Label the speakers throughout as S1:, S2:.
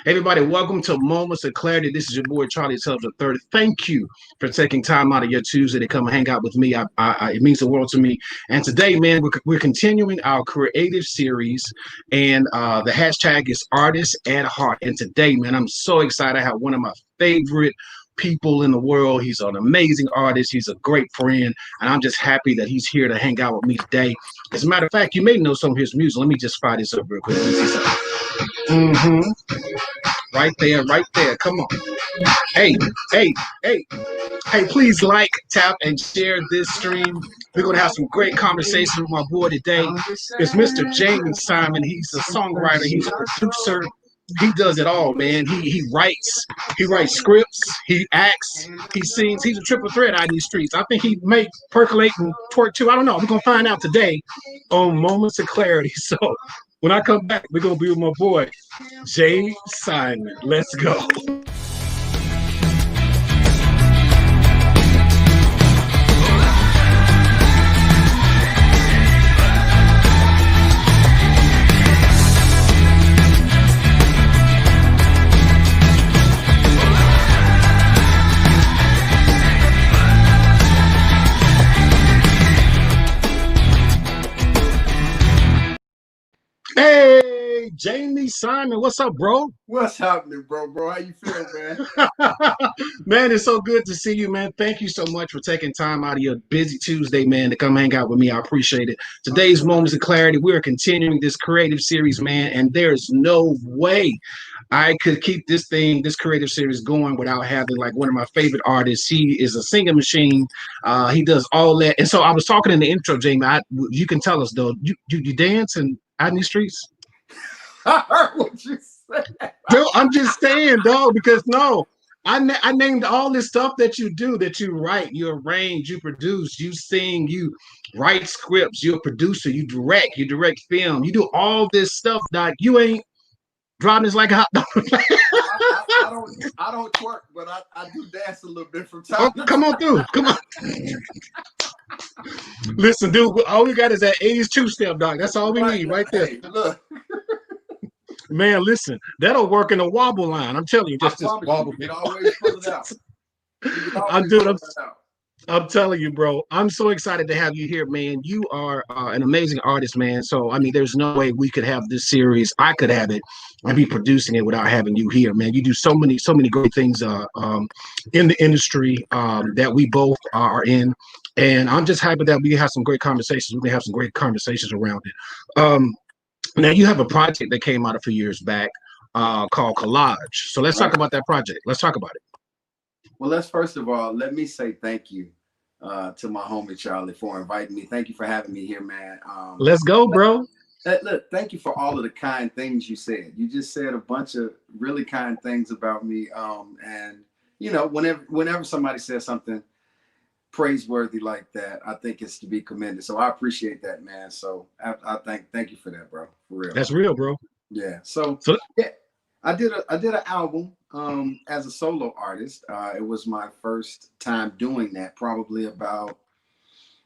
S1: Everybody, welcome to Moments of Clarity. This is your boy Charlie Tubbs III. Thank you for taking time out of your Tuesday to come and hang out with me. It means the world to me. And today, man, we're continuing our creative series, and the hashtag is Artists at Heart. And today, man, I'm so excited. I have one of my favorite people in the world. He's an amazing artist. He's a great friend, and I'm just happy that he's here to hang out with me today. As a matter of fact, you may know some of his music. Let me just fire this up real quick. Mm-hmm. Right there, right there. Come on. Hey, hey, hey, hey, please like, tap, and share this stream. We're going to have some great conversation with my boy today. It's Mr. Jamie Simon. He's a songwriter. He's a producer. He does it all, man. He writes scripts, he acts, he sings. He's a triple threat out in these streets. I think he may percolate and twerk too. I don't know. We're going to find out today on Moments of Clarity. So when I come back, we're going to be with my boy, Jay Simon. Let's go. Hey, Jamie Simon, what's up, bro?
S2: What's happening, bro? How you feeling, man?
S1: Man, it's so good to see you, man. Thank you so much for taking time out of your busy Tuesday, man, to come hang out with me. I appreciate it. Today's Moments of Clarity, we are continuing this creative series, man, and there's no way I could keep this creative series going without having like one of my favorite artists. He is a singing machine. He does all that. And so I was talking in the intro, Jamie. You can tell us though, you dance and out in these streets?
S2: I heard what you said.
S1: Dude, I'm just saying, dog, because I named all this stuff that you do, that you write, you arrange, you produce, you sing, you write scripts, you're a producer, you direct film, you do all this stuff, Doc. You ain't driving this like a hot dog.
S2: I don't twerk, but I do dance a little bit from time to time.
S1: Come on through. Come on. Listen, dude, all we got is that 80s two-step, Doc. That's all we need right there.
S2: Hey, look.
S1: Man, listen, that'll work in a wobble line. I'm telling you, just this wobble.
S2: You can always pull it out.
S1: I'm telling you, bro. I'm so excited to have you here, man. You are an amazing artist, man. So, I mean, there's no way we could have this series. I could have it and be producing it without having you here, man. You do so many great things in the industry that we both are in. And I'm just happy that we have some great conversations. We can have some great conversations around it. Now, you have a project that came out a few years back called Collage. So let's talk about that project. Let's talk about it.
S2: Well, first of all, let me say thank you to my homie Charlie for inviting me. Thank you for having me here, man.
S1: Let's go, bro.
S2: Look, thank you for all of the kind things you said. You just said a bunch of really kind things about me. And you know, whenever somebody says something praiseworthy like that, I think it's to be commended. So I appreciate that, man. So I thank you for that, bro. For real.
S1: That's real, bro.
S2: Yeah. So yeah, I did an album as a solo artist. It was my first time doing that, probably about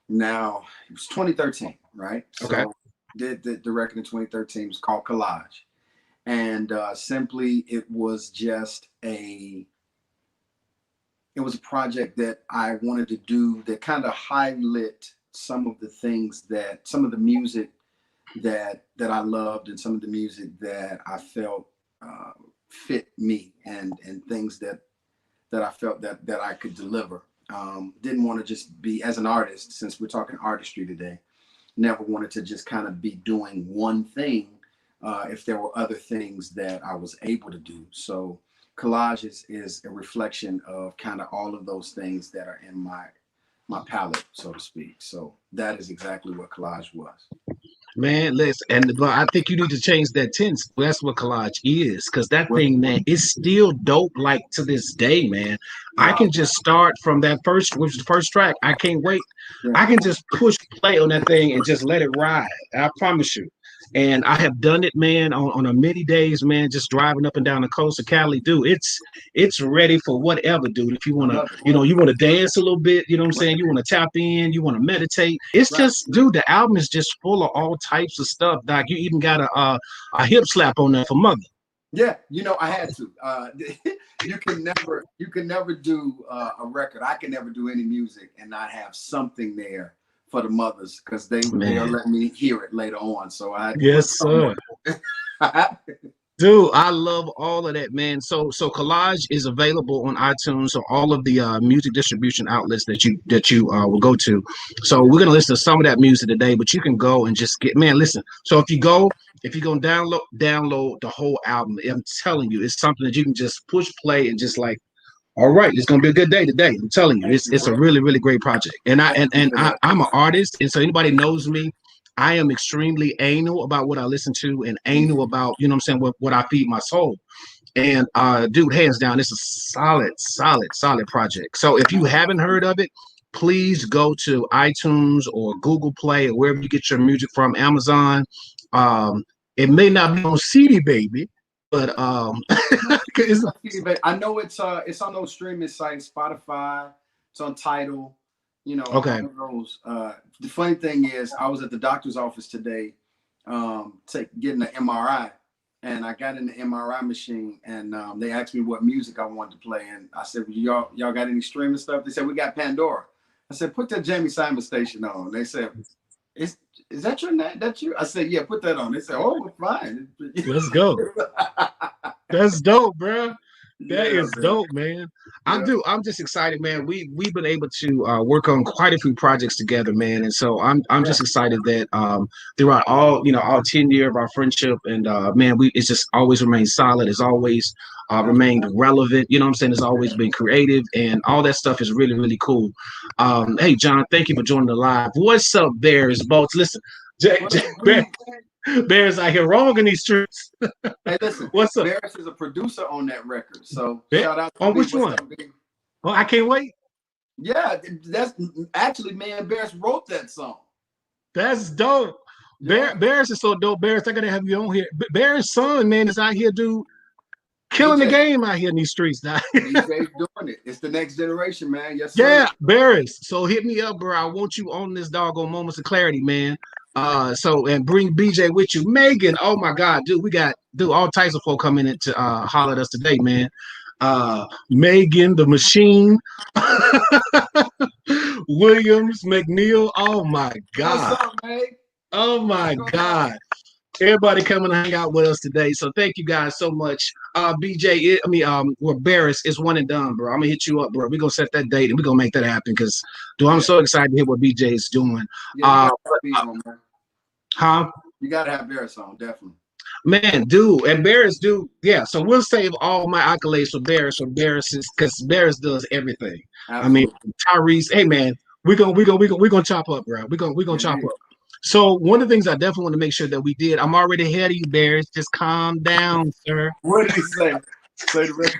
S2: now. It was 2013, right?
S1: Okay.
S2: So did the record in 2013. It was called Collage, and simply it was just it was a project that I wanted to do that kind of highlight some of the music that I loved, and some of the music that I felt fit me, and things that I felt that I could deliver. Didn't want to just be, as an artist, since we're talking artistry today, never wanted to just kind of be doing one thing if there were other things that I was able to do. So Collage is a reflection of kind of all of those things that are in my palette, so to speak. So that is exactly what Collage was.
S1: Man, but I think you need to change that tense. That's what Collage is, because that thing, man, is still dope. Like to this day, man. Wow. I can just start from that which was the first track. I can't wait. Yeah. I can just push play on that thing and just let it ride. I promise you. And I have done it, man, on a many days, man, just driving up and down the coast of Cali, dude. It's ready for whatever, dude. If you want to, you want to dance a little bit, you know what I'm saying? You want to tap in, you want to meditate. It's just, dude, the album is just full of all types of stuff, Doc. You even got a hip slap on there for Mother.
S2: Yeah, you know, I had to. You can never do a record. I can never do any music and not have something there for the mothers because they'll
S1: Man.
S2: let me hear it later on. So I had to put
S1: Yes,
S2: something
S1: sir.
S2: on there.
S1: Dude, I love all of that, man. So Collage is available on iTunes, so all of the music distribution outlets that you will go to. So
S2: Yeah,
S1: we're gonna listen to some of that music today, but you can go and just get, man, listen. So if you go download the whole album, I'm telling you, it's something that you can just push play and just like, all right, it's gonna be a good day today. I'm telling you,
S2: thank you,
S1: it's a
S2: bro.
S1: really really great project. And I
S2: Thank
S1: and,
S2: you
S1: and
S2: for
S1: I,
S2: that.
S1: I'm an artist, and so anybody knows me, I am extremely anal about what I listen to and anal about, you know what I'm saying, what I feed my soul. And dude, hands down, it's a solid project. So if you haven't heard of it, please go to iTunes or Google Play or wherever you get your music from, Amazon. Um, it may not be on CD, baby, but it's
S2: I know it's on those streaming sites, Spotify, it's on Tidal, you know, all
S1: okay.
S2: of those. The funny thing is I was at the doctor's office today, getting an MRI, and I got in the MRI machine and they asked me what music I wanted to play. And I said, well, y'all got any streaming stuff? They said, we got Pandora. I said, put that Jamie Simon station on. They said, is is that your name? That you? I said, yeah, put that on. They said, oh, we're fine.
S1: Let's go. That's dope, bro. That
S2: Yeah,
S1: is
S2: man.
S1: dope, man.
S2: Yeah.
S1: I'm just excited, man. We've been able to work on quite a few projects together, man. And so I'm
S2: Yeah.
S1: just excited that throughout all 10 year of our friendship, and man, we it's just always remained solid. It's always remained relevant. You know what I'm saying? It's always been creative, and all that stuff is really really cool. Hey, John, thank you for joining the live. What's up, Bears? Bolts. Listen,
S2: What up,
S1: Bear,
S2: B?
S1: Bears out here wrong in these streets.
S2: Hey, listen,
S1: What's up?
S2: Barris is a producer on that record. So
S1: Bear?
S2: shout out to
S1: On
S2: B.
S1: which
S2: What's
S1: one?
S2: up, B?
S1: Oh, I can't wait.
S2: Yeah, that's actually me and Barris wrote that song.
S1: That's dope.
S2: Yeah.
S1: Bears is so dope. Bears, I gotta have you on here. Bears' son, man, is out here, dude, killing the
S2: BJ.
S1: game out here in these streets now.
S2: BJ's doing it. It's the next generation, man. Yes, sir.
S1: Yeah, Bears. So hit me up, bro. I want you on this doggone Moments of Clarity, man. So and bring BJ with you. Megan, oh my God, dude, we got all types of folk coming in to holler at us today, man. Megan, the machine, Williams, McNeil. Oh my
S2: What's
S1: God.
S2: up, man?
S1: Oh
S2: What's
S1: my
S2: going on?
S1: God. Everybody coming to hang out with us today. So thank you guys so much. BJ, well, Barris, it's one and done, bro. I'm gonna hit you up, bro. We're gonna set that date and we're gonna make that happen because dude, I'm
S2: Yeah.
S1: so excited to hear what BJ is doing.
S2: Yeah, you
S1: Uh
S2: gotta have B on, man.
S1: huh?
S2: You gotta have Barris on, definitely.
S1: Man, dude, and Barris, dude, yeah. So we'll save all my accolades for Barris is because Barris does everything. I mean,
S2: Absolutely.
S1: Tyrese, hey man, we're gonna chop up, bro. We're gonna chop
S2: Indeed.
S1: up. So one of the things I definitely want to make sure that we did, I'm already ahead of you, Barris. Just calm down, sir.
S2: What did he say? Say the rest.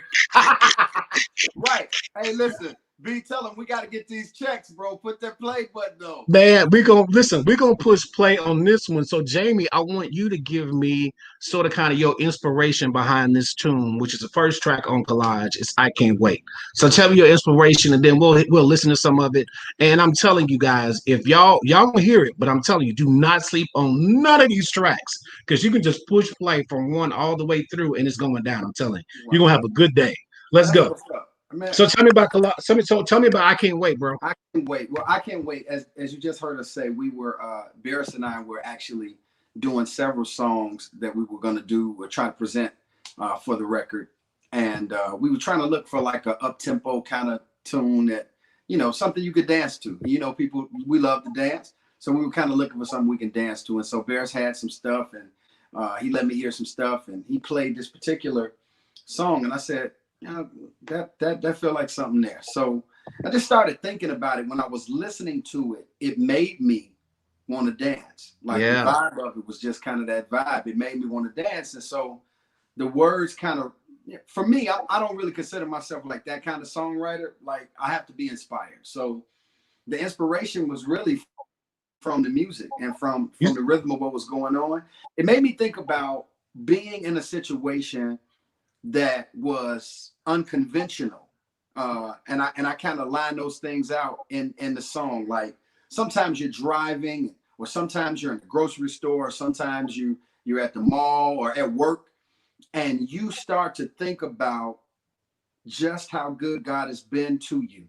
S2: Right. Hey, listen, B, tell him we got to get these checks, bro. Put that play button on.
S1: Man, we're gonna listen, we're gonna push play on this one. So Jamie, I want you to give me sort of kind of your inspiration behind this tune, which is the first track on Collage. It's I Can't Wait. So tell me your inspiration and then we'll listen to some of it. And I'm telling you guys, if y'all gonna hear it, but I'm telling you, do not sleep on none of these tracks because you can just push play from one all the way through and it's going down. I'm telling you, you're
S2: Wow.
S1: gonna have a good day. Let's
S2: That's
S1: go.
S2: what's up. Man,
S1: So tell me about Collage. Tell me about I Can't Wait, bro.
S2: I can't wait. Well, I can't wait. As you just heard us say, we were Barris and I were actually doing several songs that we were going to do or try to present for the record, and we were trying to look for like a up tempo kind of tune that something you could dance to. People we love to dance, so we were kind of looking for something we can dance to. And so Barris had some stuff, and he let me hear some stuff, and he played this particular song, and I said, that felt like something there. So I just started thinking about it. When I was listening to it, it made me want to dance. Like the
S1: Yeah.
S2: vibe of it was just kind of that vibe. It made me want to dance. And so the words kind of, for me, I don't really consider myself like that kind of songwriter. Like I have to be inspired. So the inspiration was really from the music and from the rhythm of what was going on. It made me think about being in a situation that was unconventional. And I kind of line those things out in the song. Like sometimes you're driving, or sometimes you're in the grocery store, or sometimes you're at the mall or at work, and you start to think about just how good God has been to you.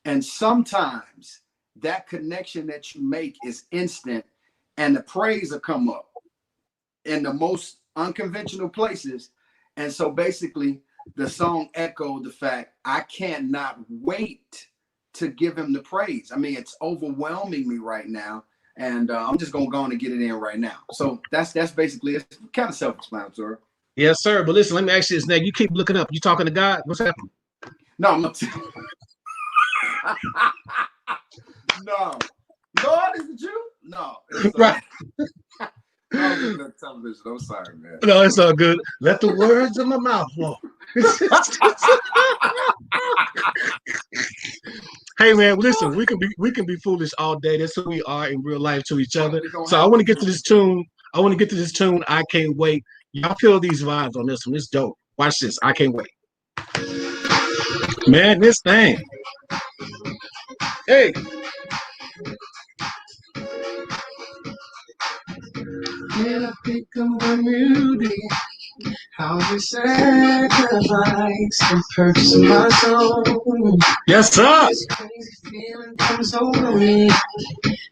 S2: And sometimes that connection that you make is instant, and the praise will come up in the most unconventional places. And so basically, the song echoed the fact I cannot wait to give him the praise. I mean, it's overwhelming me right now. And I'm just gonna go on and get it in right now. So that's basically it's kind of self-explanatory.
S1: Yes, sir. But listen, let me ask you this, Nate. You keep looking up. You talking to God? What's happening?
S2: No, I'm not. No. Lord, is it you? No.
S1: Right.
S2: I was looking at television. I'm sorry, man.
S1: No, it's all good. Let the words of my mouth flow. Hey man, listen, we can be foolish all day. That's who we are in real life to each other. So I want to get to this tune. I want to get to this tune. I can't wait. Y'all feel these vibes on this one. It's dope. Watch this. I can't wait. Man, this thing. Hey. When I think of when you did, how you sacrifice and purchase my soul. Yes, sir. This crazy feeling comes over me,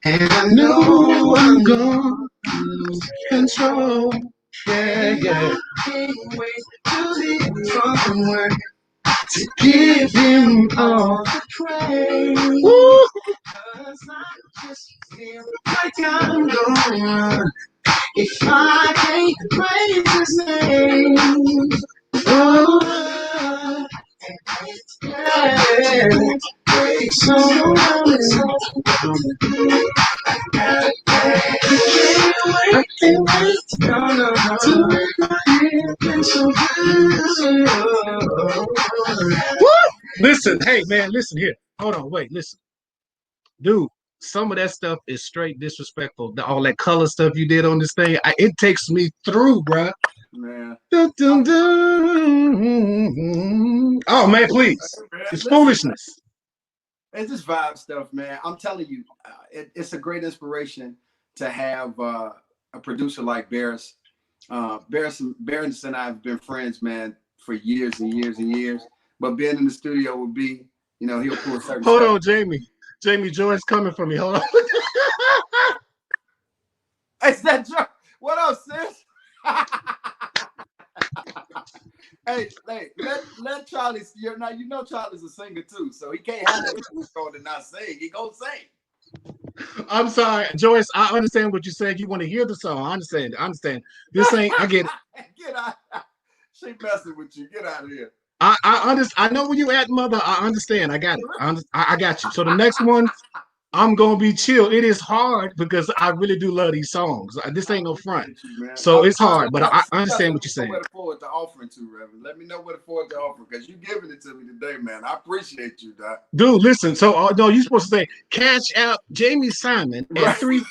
S1: and I know I'm gonna lose control. Yeah, yeah. I can't wait to leave from work to give him all the praise. Woo! 'Cause I just feel like I'm gonna run if I can't praise his name. Oh, yeah. So I can't wait to make my head so good. Woo! Listen, hey man, listen here. Hold on, wait, listen. Dude, some of that stuff is straight disrespectful. All that color stuff you did on this thing, it takes me through, bruh.
S2: Man.
S1: Dun, dun, dun. Oh man, please. It's foolishness.
S2: It's just vibe stuff, man. I'm telling you, it's a great inspiration to have a producer like Barris. Barris and I have been friends, man, for years and years and years. But being in the studio would be, he'll pull certain
S1: Hold
S2: stuff.
S1: on, Jamie. Jamie, Joy's coming for me. Hold on.
S2: Is that Joy? What up, sis? Hey, let Charlie. Charlie's a singer too, so he can't have that going to not sing. He gonna sing.
S1: I'm sorry, Joyce. I understand what you're saying. You want to hear the song. I understand. This ain't. I get it.
S2: Get out. She messing with you. Get out of here.
S1: I know where you at, mother. I understand. I got it. I got you. So the next one, I'm gonna be chill. It is hard because I really do love these songs. This ain't no front, so it's hard. But I understand what you're saying.
S2: What to forward to offering to, Reverend. Let me know what to forward to offer because you giving it to me today, man. I appreciate you, Doc.
S1: Dude, listen. So no, you're supposed to say cash out Jamie Simon at 3.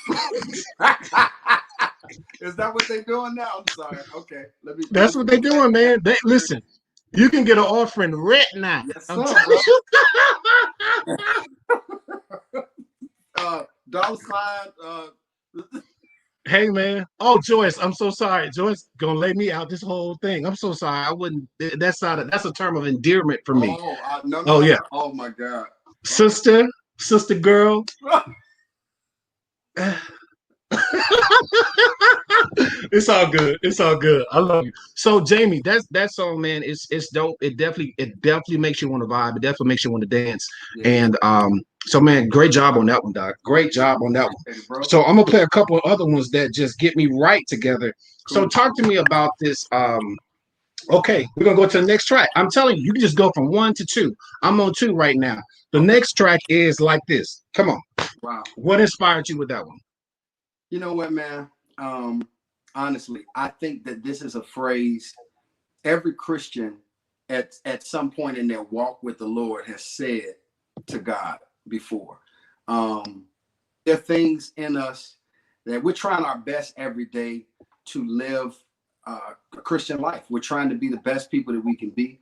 S2: Is that what they're doing now? I'm sorry. Okay,
S1: That's what they're doing, man. Listen. You can get an offering right now.
S2: Yes,
S1: I'm
S2: sir,
S1: telling
S2: you. Dollar sign.
S1: Hey man. Oh, Joyce, I'm so sorry. Joyce gonna lay me out this whole thing. I'm so sorry. I wouldn't. That's a term of endearment for me.
S2: No.
S1: Yeah.
S2: Oh my God.
S1: Sister girl. It's all good. It's all good. I love you. So Jamie, that song, man, it's dope. It definitely makes you want to vibe. It definitely makes you want to dance. Yeah. And so man, great job on that one, Doc. Great job on that one. So I'm gonna play a couple of other ones that just get me right together. Cool. So talk to me about this. Okay, we're gonna go to the next track. I'm telling you, you can just go from 1 to 2. I'm on 2 right now. The next track is like this. Come on.
S2: Wow.
S1: What inspired you with that one?
S2: You know what, man? Honestly, I think that this is a phrase every Christian at some point in their walk with the Lord has said to God before. There are things in us that we're trying our best every day to live a Christian life. We're trying to be the best people that we can be.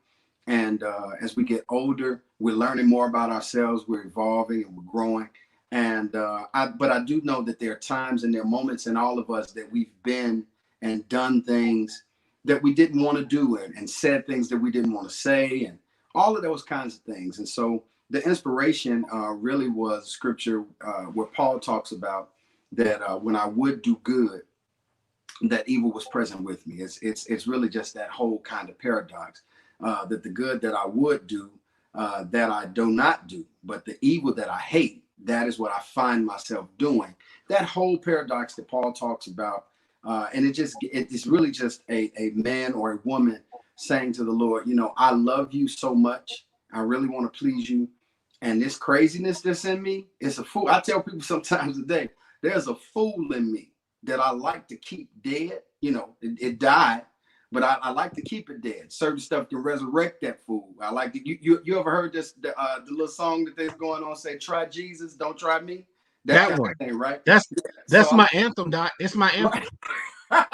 S2: And as we get older, we're learning more about ourselves. We're evolving and we're growing. And but I do know that there are times and there are moments in all of us that we've been and done things that we didn't want to do, and said things that we didn't want to say, and all of those kinds of things. And so the inspiration really was scripture where Paul talks about that when I would do good, that evil was present with me. It's really just that whole kind of paradox that the good that I would do, that I do not do, but the evil that I hate, that is what I find myself doing. That whole paradox that Paul talks about, and it's really just a man or a woman saying to the Lord, you know, I love you so much, I really want to please you, and this craziness that's in me, it's a fool. I tell people sometimes today, there's a fool in me that I like to keep dead. You know, it died, but I like to keep it dead. Certain stuff can resurrect that fool. I like to. You ever heard this the little song that they're going on, say, "Try Jesus, don't try me."
S1: That kind one.
S2: Of thing, right?
S1: That's so my anthem, Doc. It's my anthem.
S2: Right.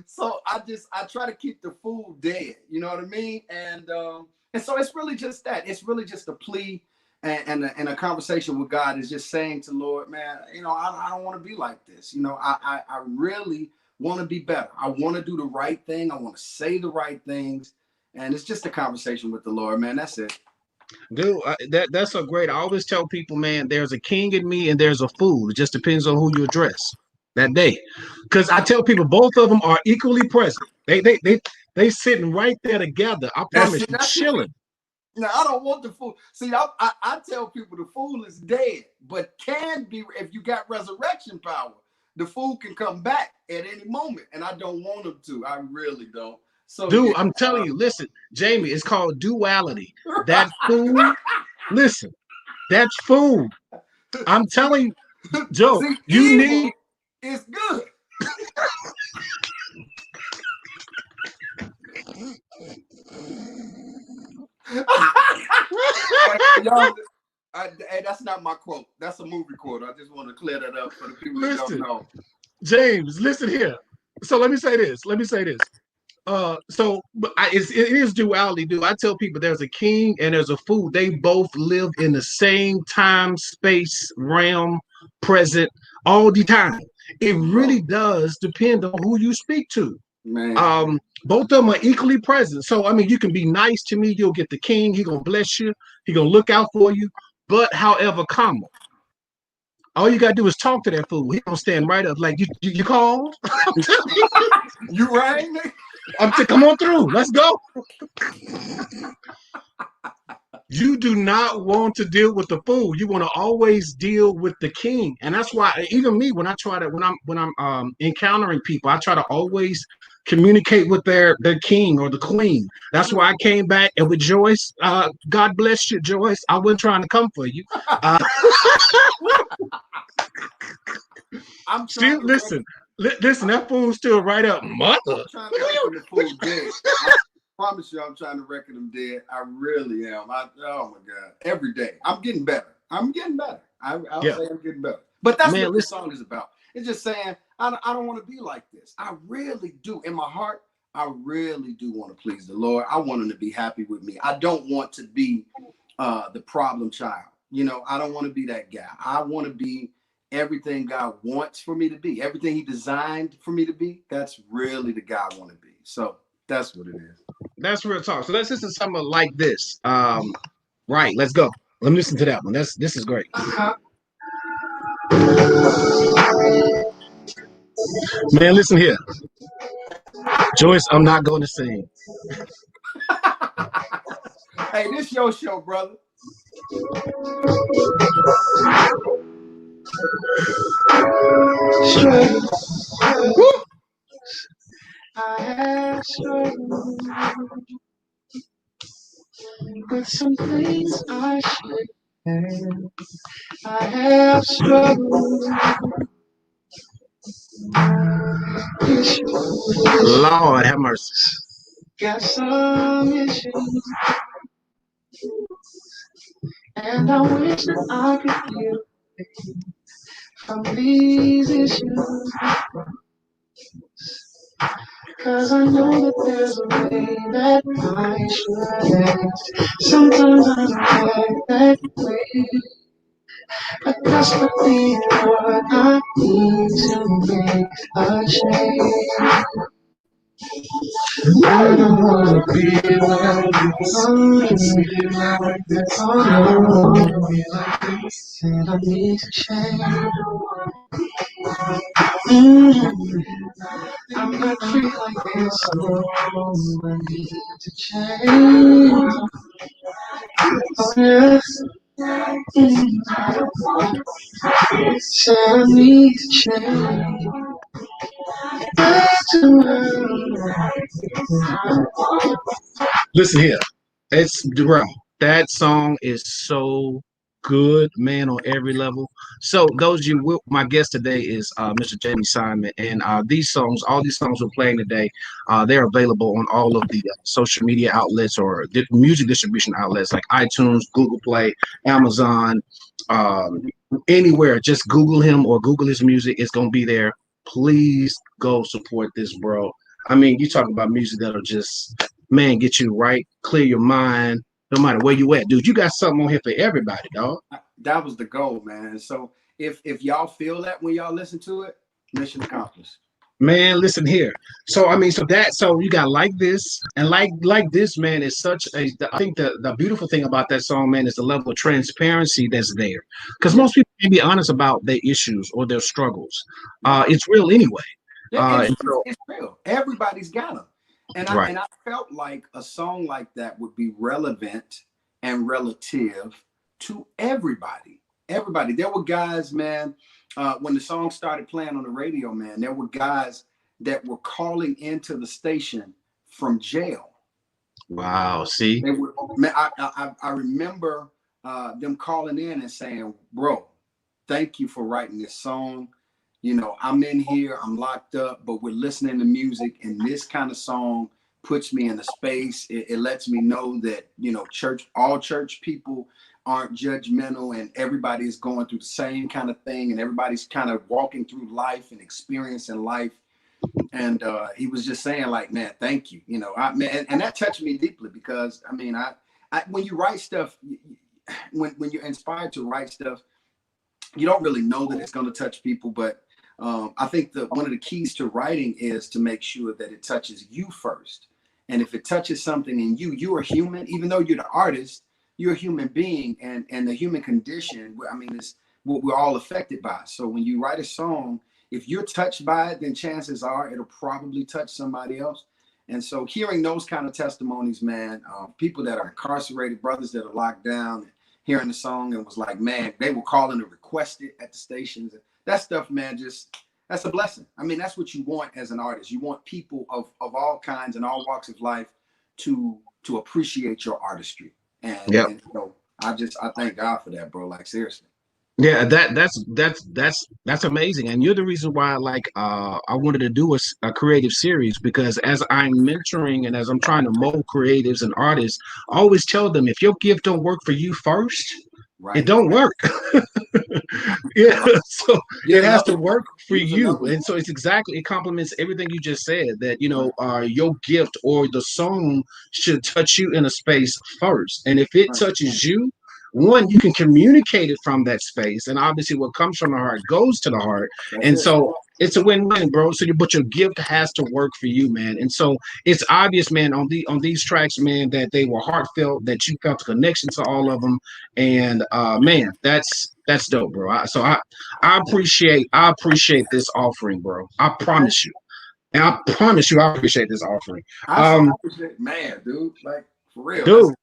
S2: so I try to keep the fool dead. You know what I mean? And so it's really just that. It's really just a plea. And a conversation with God is just saying to Lord, man, you know, I don't want to be like this. You know, I really want to be better. I want to do the right thing. I want to say the right things. And it's just a conversation with the Lord, man. That's it.
S1: Dude, that's so great. I always tell people, man, there's a king in me and there's a fool. It just depends on who you address that day. Because I tell people both of them are equally present. They sitting right there together. I promise you, chilling.
S2: Now, I don't want the fool. See, I tell people the fool is dead, but can be, if you got resurrection power, the fool can come back at any moment. And I don't want him to. I really don't. So,
S1: dude, I'm telling you, listen, Jamie, it's called duality. That fool, listen, that's fool. I'm telling you, Joe,
S2: see,
S1: you need.
S2: It's good. Hey, that's not my quote. That's a movie quote. I just want to clear that up for the people that don't know.
S1: James, listen here. So let me say this. It is duality, dude. I tell people there's a king and there's a fool. They both live in the same time, space, realm, present, all the time. It really does depend on who you speak to.
S2: Man.
S1: Both of them are equally present. So I mean, you can be nice to me, you'll get the king, he gonna bless you, he gonna look out for you. But however, comma, all you gotta do is talk to that fool. He gonna stand right up like you called.
S2: You rang me.
S1: Come on through. Let's go. You do not want to deal with the fool. You want to always deal with the king, and that's why even me, when I'm encountering people, I try to always communicate with their king or the queen. That's why I came back and with Joyce. God bless you, Joyce. I wasn't trying to come for you. I'm still listen. Listen, that fool's still right up, mother.
S2: I'm trying to reckon the fool dead. I promise you, I'm trying to reckon him dead. I really am. Oh my God, every day I'm getting better. I'll say I'm getting better. But that's what this song is about. It's just saying I don't want to be like this. I really do. In my heart, I really do want to please the Lord. I want him to be happy with me. I don't want to be the problem child. You know, I don't want to be that guy. I want to be everything God wants for me to be, everything he designed for me to be. That's really the guy I want to be. So that's what it is.
S1: That's real talk. So let's listen to something like this. Right, let's go. Let me listen to that one. This is great. Man, listen here. Joyce, I'm not going to sing.
S2: Hey, this your show, brother.
S3: I have struggled with some things I should have. I have struggled.
S1: Lord have mercy.
S3: Got some issues, and I wish that I could get away from these issues. Cause I know that there's a way that I should act. Sometimes I don't act that way, but that's what what I need to make a change. I don't wanna be like this. Be like this. I don't wanna be like this. And I need to change. Mm. I'm not free like this. Oh, I need to change. Oh, yes. Mm. Said I need to change. That's the world.
S1: Listen here. It's bro. That song is so good, man, on every level. So those you will, my guest today is Mr. Jamie Simon, and these songs, all these songs we're playing today, they're available on all of the social media outlets or music distribution outlets like iTunes, Google Play, Amazon, um, anywhere. Just Google him or Google his music. It's gonna be there. Please go support this, bro. I mean, you talk about music that'll just man, get you right, clear your mind, no matter where you at, dude. You got something on here for everybody, dog.
S2: That was the goal, man. So if y'all feel that when y'all listen to it, mission accomplished.
S1: Man, listen here. So I mean, so you got like this and like this, man, is such a. I think the beautiful thing about that song, man, is the level of transparency that's there. Because
S2: Yeah,
S1: most people can be honest about their issues or their struggles.
S2: yeah,
S1: It's real anyway.
S2: yeah. It's
S1: And so,
S2: it's real. Everybody's got them,
S1: right.
S2: and I felt like a song like that would be relevant and relative to everybody. Everybody. There were guys, man. When the song started playing on the radio, man, there were guys that were calling into the station from jail.
S1: Wow. See.
S2: They were, man, I remember them calling in and saying, "Bro, thank you for writing this song. You know, I'm in here, I'm locked up, but we're listening to music, and this kind of song puts me in a space. It lets me know that, you know, all church people aren't judgmental, and everybody's going through the same kind of thing, and everybody's kind of walking through life and experiencing life." And he was just saying, like, man, thank you. You know, man, and that touched me deeply because I mean, when you write stuff, when you're inspired to write stuff, you don't really know that it's going to touch people, but I think that one of the keys to writing is to make sure that it touches you first. And if it touches something in you, you are human. Even though you're the artist, you're a human being, and the human condition, I mean, is what we're all affected by. So when you write a song, if you're touched by it, then chances are it'll probably touch somebody else. And so hearing those kind of testimonies, man, people that are incarcerated, brothers that are locked down, hearing the song and was like, man, they were calling to request it at the stations. That stuff, man, just that's a blessing. I mean, that's what you want as an artist. You want people of all kinds and all walks of life to appreciate your artistry.
S1: Yeah.
S2: And you know, I thank God for that, bro. Like seriously.
S1: Yeah, that's amazing, and you're the reason why, like, I wanted to do a creative series because as I'm mentoring and as I'm trying to mold creatives and artists, I always tell them if your gift don't work for you first, it
S2: Right.
S1: don't work. Yeah, so
S2: Get
S1: it has
S2: another
S1: to
S2: one.
S1: work for
S2: Use
S1: you,
S2: another one.
S1: and so it complements everything you just said. That
S2: Right.
S1: your gift or the song should touch you in a space first, and if it
S2: Right.
S1: touches you, one, you can communicate it from that space, and obviously what comes from the heart goes to the heart,
S2: That's
S1: and
S2: it.
S1: so it's a win-win, bro. So, but your gift has to work for you, man, and so it's obvious, man, on these tracks, man, that they were heartfelt, that you felt a connection to all of them, and man, that's dope, bro. I appreciate this offering, bro. I
S2: Man,
S1: promise you, and I promise you, I appreciate this offering,
S2: I so
S1: um,
S2: appreciate, man, dude. Like for real. That's
S1: dude.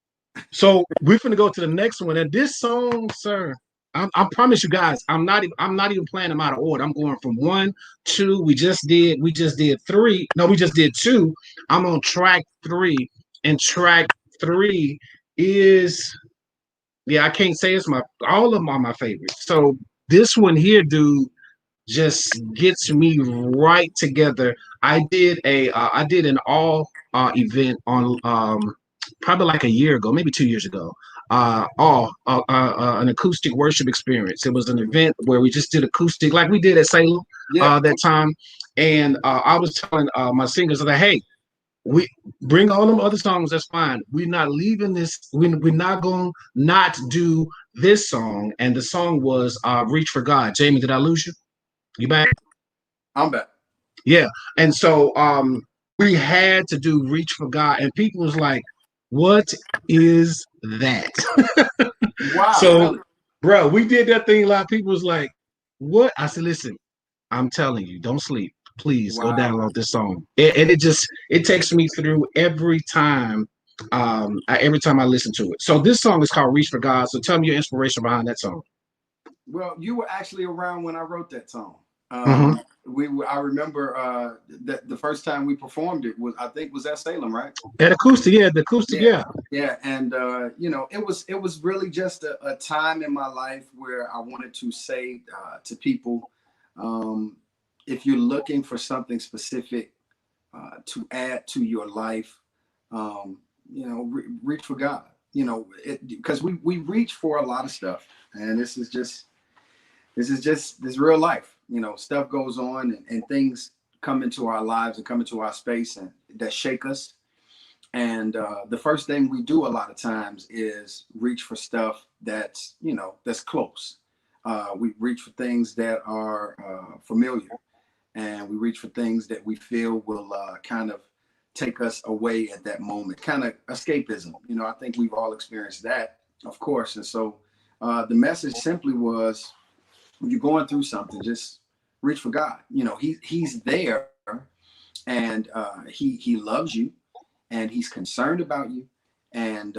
S1: So we're gonna go to the next one, and this song, sir. I promise you guys, I'm not even playing them out of order. I'm going from one, two. We just did three. No, we just did two. I'm on track three, and track three is yeah. I can't say it's my all of them are my favorites. So this one here, dude, just gets me right together. I did an all event on probably like a year ago, maybe 2 years ago. An acoustic worship experience. It was an event where we just did acoustic, like we did at Salem
S2: yeah.
S1: that time. And I was telling my singers that, hey, we bring all them other songs. That's fine. We're not leaving this. We're not going to not do this song. And the song was "Reach for God." Jamie, did I lose you? You back?
S2: I'm back.
S1: Yeah. And so we had to do Reach for God, and people was like, "What is that?"
S2: Wow,
S1: So,
S2: really?
S1: bro, we did that thing. A lot of people was like, "What?" I said, "Listen, I'm telling you, don't sleep. Please go
S2: Wow.
S1: download this song." And it takes me through every time. Every time I listen to it. So this song is called "Reach for God." So tell me your inspiration behind that song.
S2: Well, you were actually around when I wrote that song.
S1: Mm-hmm.
S2: I remember that the first time we performed it was, I think, was at Salem, right?
S1: At acoustic, yeah, the acoustic,
S2: Yeah,
S1: yeah.
S2: yeah, and it was really just a time in my life where I wanted to say to people, um, if you're looking for something specific to add to your life, reach for God. Because we reach for a lot of stuff, and this real life. Stuff goes on, and things come into our lives and come into our space and that shake us. And the first thing we do a lot of times is reach for stuff that's close. We reach for things that are familiar, and we reach for things that we feel will kind of take us away at that moment, kind of escapism. I think we've all experienced that, of course. And so the message simply was, when you're going through something, just reach for God. He's there, and he loves you, and he's concerned about you. And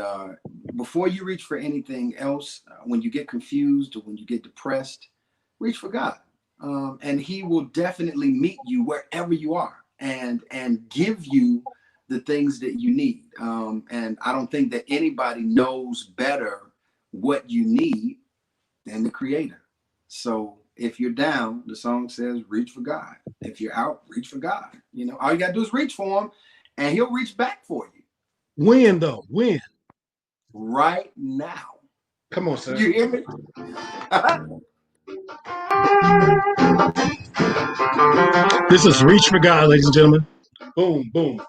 S2: before you reach for anything else, when you get confused or when you get depressed, reach for God, and He will definitely meet you wherever you are, and give you the things that you need. And I don't think that anybody knows better what you need than the Creator. So if you're down, the song says, reach for God. If you're out, reach for God. All you got to do is reach for Him, and He'll reach back for you
S1: When though? When?
S2: right now.
S1: Come on, sir.
S2: You hear me?
S1: This is Reach for God, ladies and gentlemen. Boom, boom.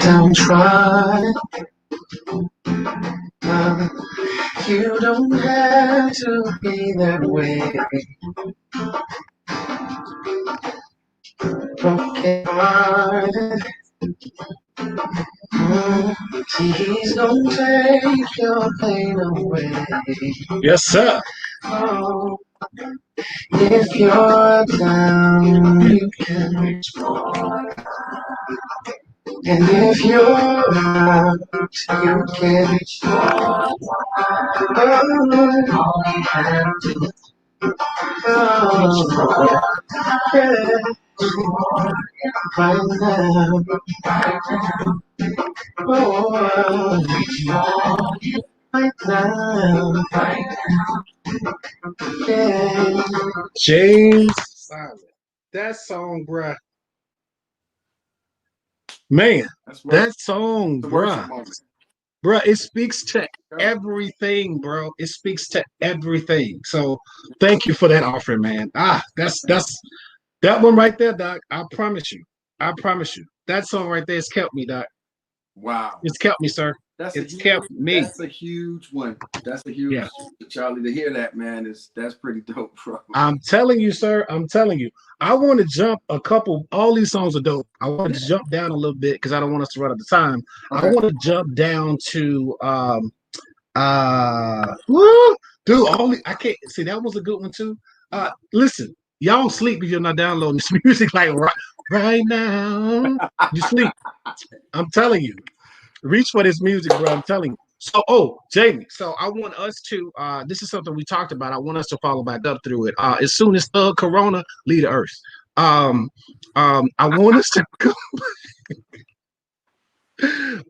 S3: Don't try. uh, You don't have to be that way. Broken hearted. See, he's gonna take your pain away.
S1: Yes, sir.
S3: Oh, if you're down, you can reach for. And if you're out, you can reach for. Oh, oh, yeah. Right now, oh, right now, yeah.
S1: James Silent. That song, bruh. Man,
S2: That's worship.
S1: that song,
S2: The worship
S1: bruh.
S2: moment.
S1: Bruh, it speaks to
S2: Yeah.
S1: everything, bro. It speaks to everything. So thank you for that offering, man. That's that one right there, Doc. I promise you. I promise you. That song right there has kept me, Doc.
S2: Wow.
S1: It's kept me, sir.
S2: That's a
S1: It's
S2: huge.
S1: kept me.
S2: That's a huge one. That's a
S1: Yeah.
S2: huge, Charlie. To hear that, man, that's pretty dope, bro.
S1: I'm telling you, sir. I'm telling you. I want to jump a couple. All these songs are dope. I want to
S2: Yeah.
S1: jump down a little bit because I don't want us to run out of time. I
S2: Okay.
S1: want to jump down to woo, dude. Only I can't see that was a good one too. Listen, y'all don't sleep if you're not downloading this music like right now. You sleep. I'm telling you. Reach for this music, bro. I'm telling you. So, Jamie. So I want us to. This is something we talked about. I want us to follow back up through it. As soon as Corona leave the earth. Um, I want us to.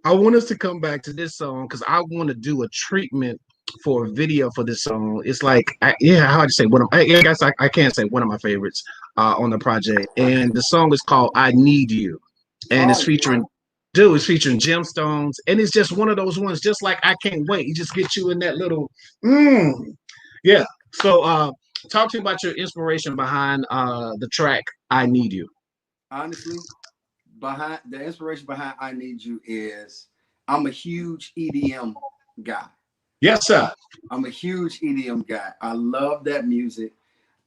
S1: I want us to come back to this song because I want to do a treatment for a video for this song. It's like, how to say one of I guess I can't say one of my favorites on the project. And the song is called "I Need You," and
S2: Oh
S1: it's
S2: yeah.
S1: featuring. Dude, it's featuring gemstones, and it's just one of those ones. Just like I can't wait, it just gets you in that little, yeah. So, talk to me about your inspiration behind the track "I Need You."
S2: Honestly, behind the inspiration behind "I Need You" is I'm a huge EDM guy.
S1: Yes, sir.
S2: I'm a huge EDM guy. I love that music.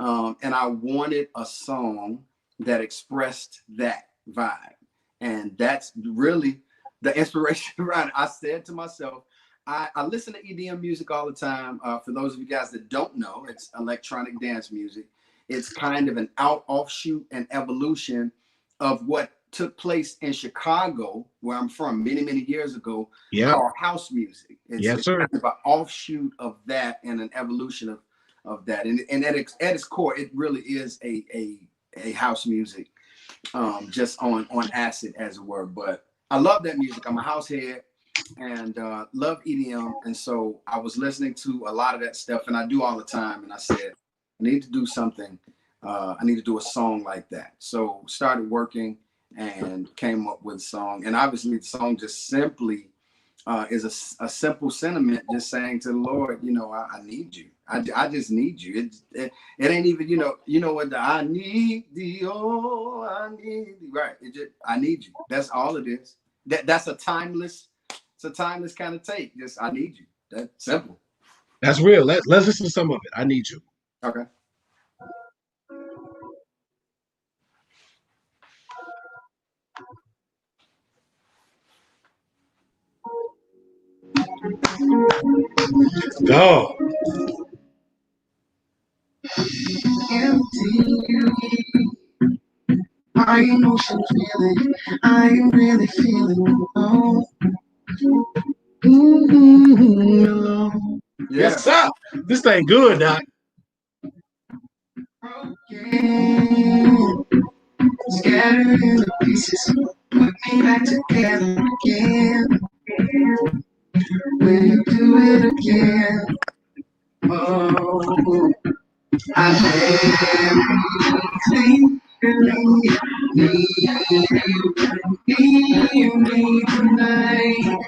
S2: And I wanted a song that expressed that vibe. And that's really the inspiration around it. I said to myself, I listen to EDM music all the time. For those of you guys that don't know, it's electronic dance music. It's kind of an offshoot and evolution of what took place in Chicago, where I'm from, many, many years ago, called house music.
S1: Yes,
S2: it's
S1: sir.
S2: kind of an offshoot of that and an evolution of that. And at its core, it really is a house music, just on acid, as it were. But I love that music. I'm a house head and love EDM. And so I was listening to a lot of that stuff, and I do all the time. And I said, I need to do something. I need to do a song like that. So started working and came up with a song. And obviously the song just simply is a simple sentiment, just saying to the Lord, you know, I need you. I just need you. It ain't even, you know what, I need thee, oh, I need thee. Right. I need you. That's all it is. That's a timeless kind of take. Just, I need you. That's simple.
S1: That's real. Let's listen to some of it. I need you.
S2: Okay.
S1: Go.
S3: My emotions feeling, I am really feeling alone. Alone.
S2: Yeah.
S1: Yes, sir. This thing good, Doc.
S3: Again, scattered into pieces, put me back together again. Will you do it again? Oh, I everything need me tonight,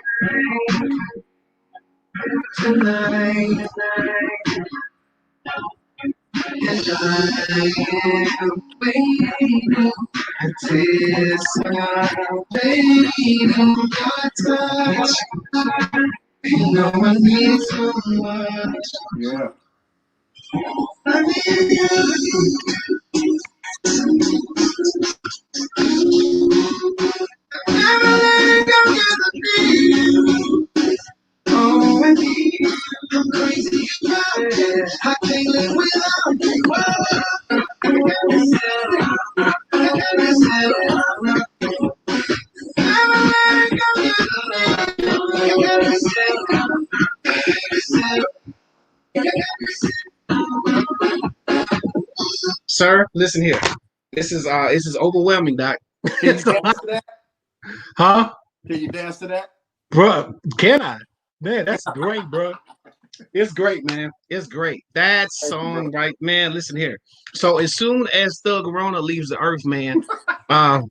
S3: tonight, and I am waiting, anticipating your touch. You know I need so much.
S2: Yeah.
S3: I need you. Never let go 'cause I need you. Oh, I need you. I'm crazy about it. I can't live without you. I gotta settle. I gotta settle. Never let go 'cause I need you. I gotta settle. I gotta settle.
S1: Sir, listen here. This is overwhelming, Doc.
S2: Can you dance to that?
S1: Huh?
S2: Can you dance to that?
S1: Bro, can I? Man, that's great, bro. It's great, man. It's great. That
S2: Thank you,
S1: song,
S2: bro.
S1: right, man. Listen here. So as soon as Thug Rona leaves the earth, man, uh,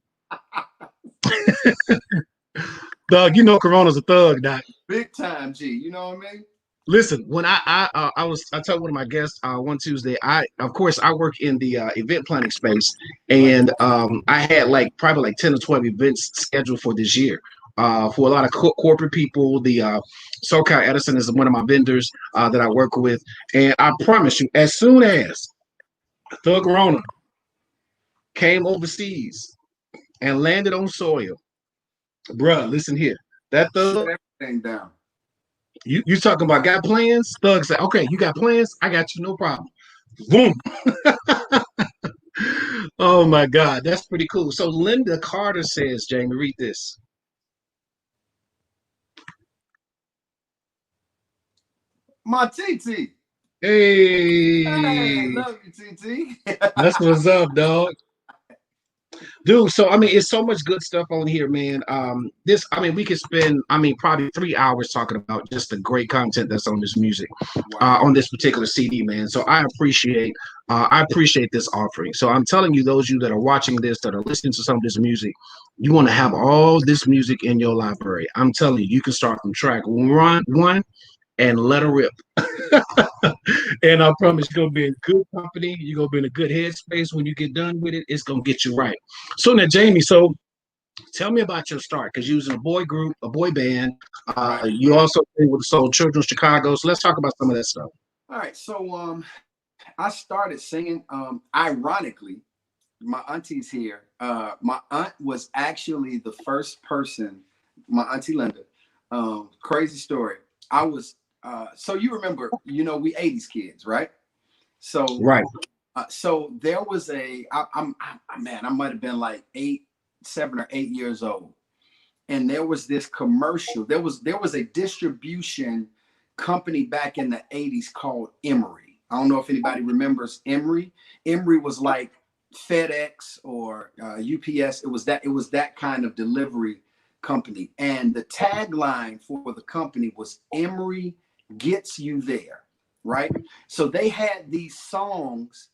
S1: Doug, you know Corona's a thug, Doc.
S2: Big time, G. You know what I mean?
S1: Listen, when I told one of my guests one Tuesday, I of course I work in the event planning space, and I had like probably like 10 or 12 events scheduled for this year. For a lot of corporate people, the SoCal Edison is one of my vendors that I work with, and I promise you, as soon as Thug Rona came overseas and landed on soil, bruh, listen here, that
S2: Shut
S1: Thug,
S2: everything down.
S1: you talking about got plans? Thug said, okay, you got plans? I got you, no problem. Boom. Oh my God, that's pretty cool. So Linda Carter says, Jamie, read this.
S2: My TT.
S1: Hey,
S2: Hey, love you, TT.
S1: that's what's up, dog. Dude, so I mean, it's so much good stuff on here, man. We could spend, probably 3 hours talking about just the great content that's on this music,
S2: Wow.
S1: on this particular CD, man. So I appreciate this offering. So I'm telling you, those of you that are watching this, that are listening to some of this music, you want to have all this music in your library. I'm telling you, you can start from track one and let her rip. And I promise you're gonna be in good company. You're gonna be in a good headspace when you get done with it. It's gonna get you right. So now, Jamie, so Tell me about your start, because you was in a boy group, a boy band.
S2: Right.
S1: You also played with the Soul Children Chicago. So let's talk about some of that stuff.
S2: All right. So I started singing. Ironically, my auntie's here. My aunt was actually the first person. My auntie Linda. Crazy story. I was. So you remember? We '80s kids, right? So
S1: Right.
S2: so there was man, I might have been like 7 or 8 years old, and there was this commercial. There was a distribution company back in the '80s called Emery. I don't know if anybody remembers Emery. Emery was like FedEx or UPS. It was that kind of delivery company, and the tagline for the company was Emery gets you there, right? So they had these songs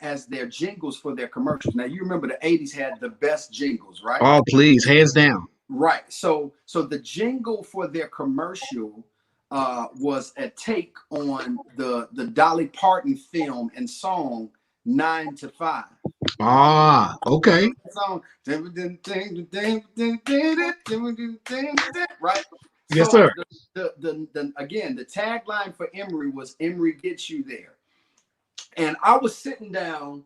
S2: as their jingles for their commercials. Now you remember the '80s had the best jingles, right?
S1: Oh, please, hands down.
S2: Right. So the jingle for their commercial was a take on the Dolly Parton film and song 9 to 5.
S1: Ah, okay.
S2: Song, right?
S1: Yes,
S2: So
S1: sir.
S2: the again, the tagline for Emery was Emery gets you there. And I was sitting down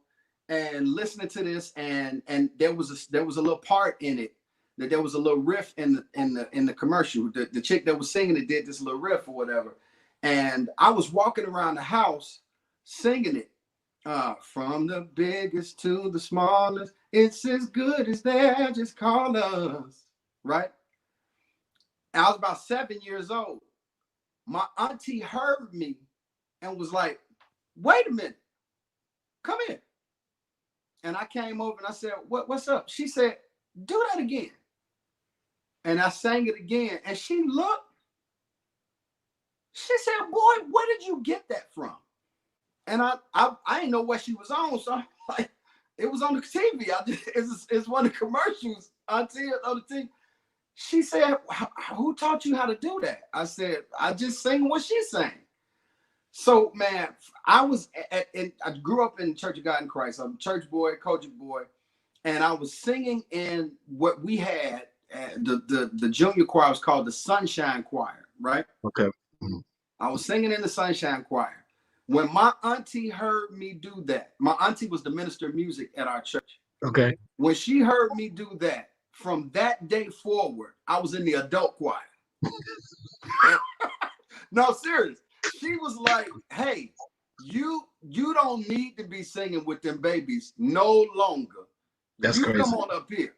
S2: and listening to this, and there was a little part in it that there was a little riff in the commercial. The chick that was singing it did this little riff or whatever, and I was walking around the house singing it. From the biggest to the smallest, it's as good as there. Just call us, right? And I was about 7 years old. My auntie heard me and was like, "Wait a minute, come here." And I came over and I said, "What's up?" She said, "Do that again." And I sang it again. And she looked. She said, "Boy, where did you get that from?" And I didn't know what she was on. So I'm like, it was on the TV. It's one of the commercials on the TV. She said, "Who taught you how to do that?" I said, "I just sing what she sang." So, man, I grew up in Church of God in Christ. I'm a church boy, culture boy, and I was singing in what we had. The junior choir was called the Sunshine Choir, right?
S1: Okay. Mhm.
S2: I was singing in the Sunshine Choir. When my auntie heard me do that, my auntie was the minister of music at our church.
S1: Okay.
S2: When she heard me do that, from that day forward, I was in the adult choir. No, serious. She was like, "Hey, you don't need to be singing with them babies no longer.
S1: That's
S2: You
S1: crazy.
S2: come on up here."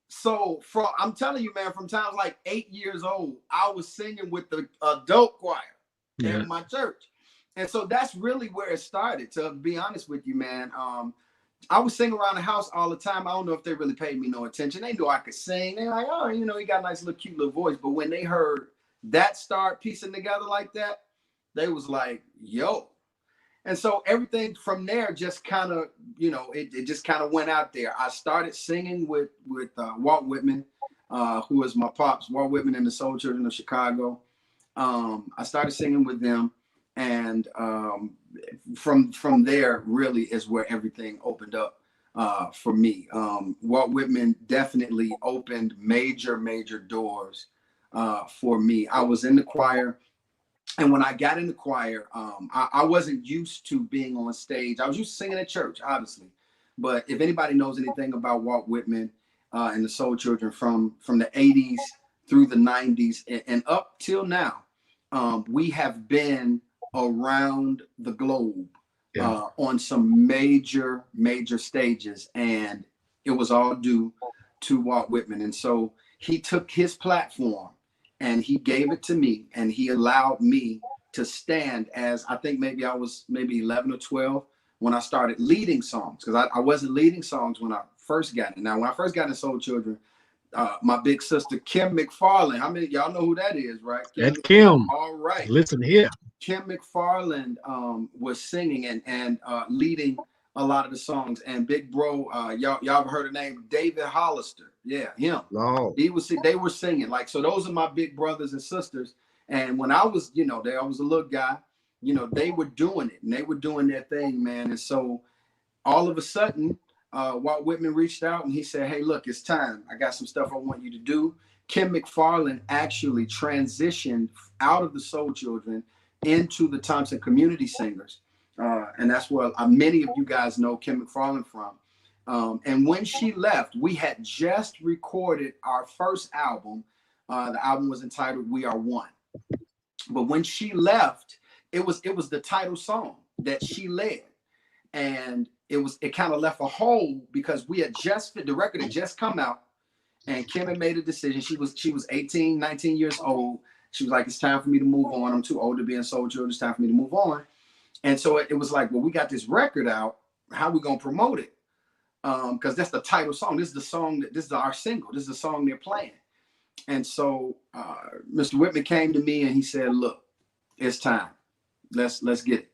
S2: So I'm telling you, man, from times like 8 years old, I was singing with the adult choir
S1: Yeah.
S2: at my church. And so that's really where it started, to be honest with you, man. I was singing around the house all the time. I don't know if they really paid me no attention. They knew I could sing. They're like, "Oh, he got a nice little cute little voice." But when they heard that start piecing together like that, they was like, "Yo." And so everything from there just kind of, it just kind of went out there. I started singing with Walt Whitman, who was my pops, Walt Whitman and the Soul Children of Chicago. I started singing with them, and from there really is where everything opened up for me. Walt Whitman definitely opened major doors for me. I was in the choir. And when I got in the choir, I wasn't used to being on stage. I was used to singing at church, obviously. But if anybody knows anything about Walt Whitman and the Soul Children from the 80s through the 90s and up till now, we have been around the globe on some major stages. And it was all due to Walt Whitman. And so he took his platform and he gave it to me, and he allowed me to stand as, I think maybe I was 11 or 12 when I started leading songs, because I wasn't leading songs when I first got in. Now, when I first got in Soul Children, my big sister, Kim McFarland, how many of y'all know who that is, right?
S1: That's Kim.
S2: All right.
S1: Listen here.
S2: Kim McFarland was singing and leading a lot of the songs. And big bro, y'all have heard the name David Hollister. Yeah, him.
S1: Oh.
S2: They were singing. Like, so those are my big brothers and sisters. And when I was, I was a little guy, they were doing it and they were doing their thing, man. And so all of a sudden, Walt Whitman reached out and he said, hey, look, it's time. I got some stuff I want you to do. Kim McFarland actually transitioned out of the Soul Children into the Thompson Community Singers. And that's where many of you guys know Kim McFarland from. And when she left, we had just recorded our first album. The album was entitled We Are One. But when she left, it was the title song that she led. And it kind of left a hole because the record had just come out and Kim had made a decision. She was 18, 19 years old. She was like, it's time for me to move on. I'm too old to be in Soul Children. It's time for me to move on. And so it was like, well, we got this record out. How are we going to promote it? Because that's the title song. This is our single. This is the song they're playing. And so Mr. Whitman came to me and he said, look, it's time. Let's get it.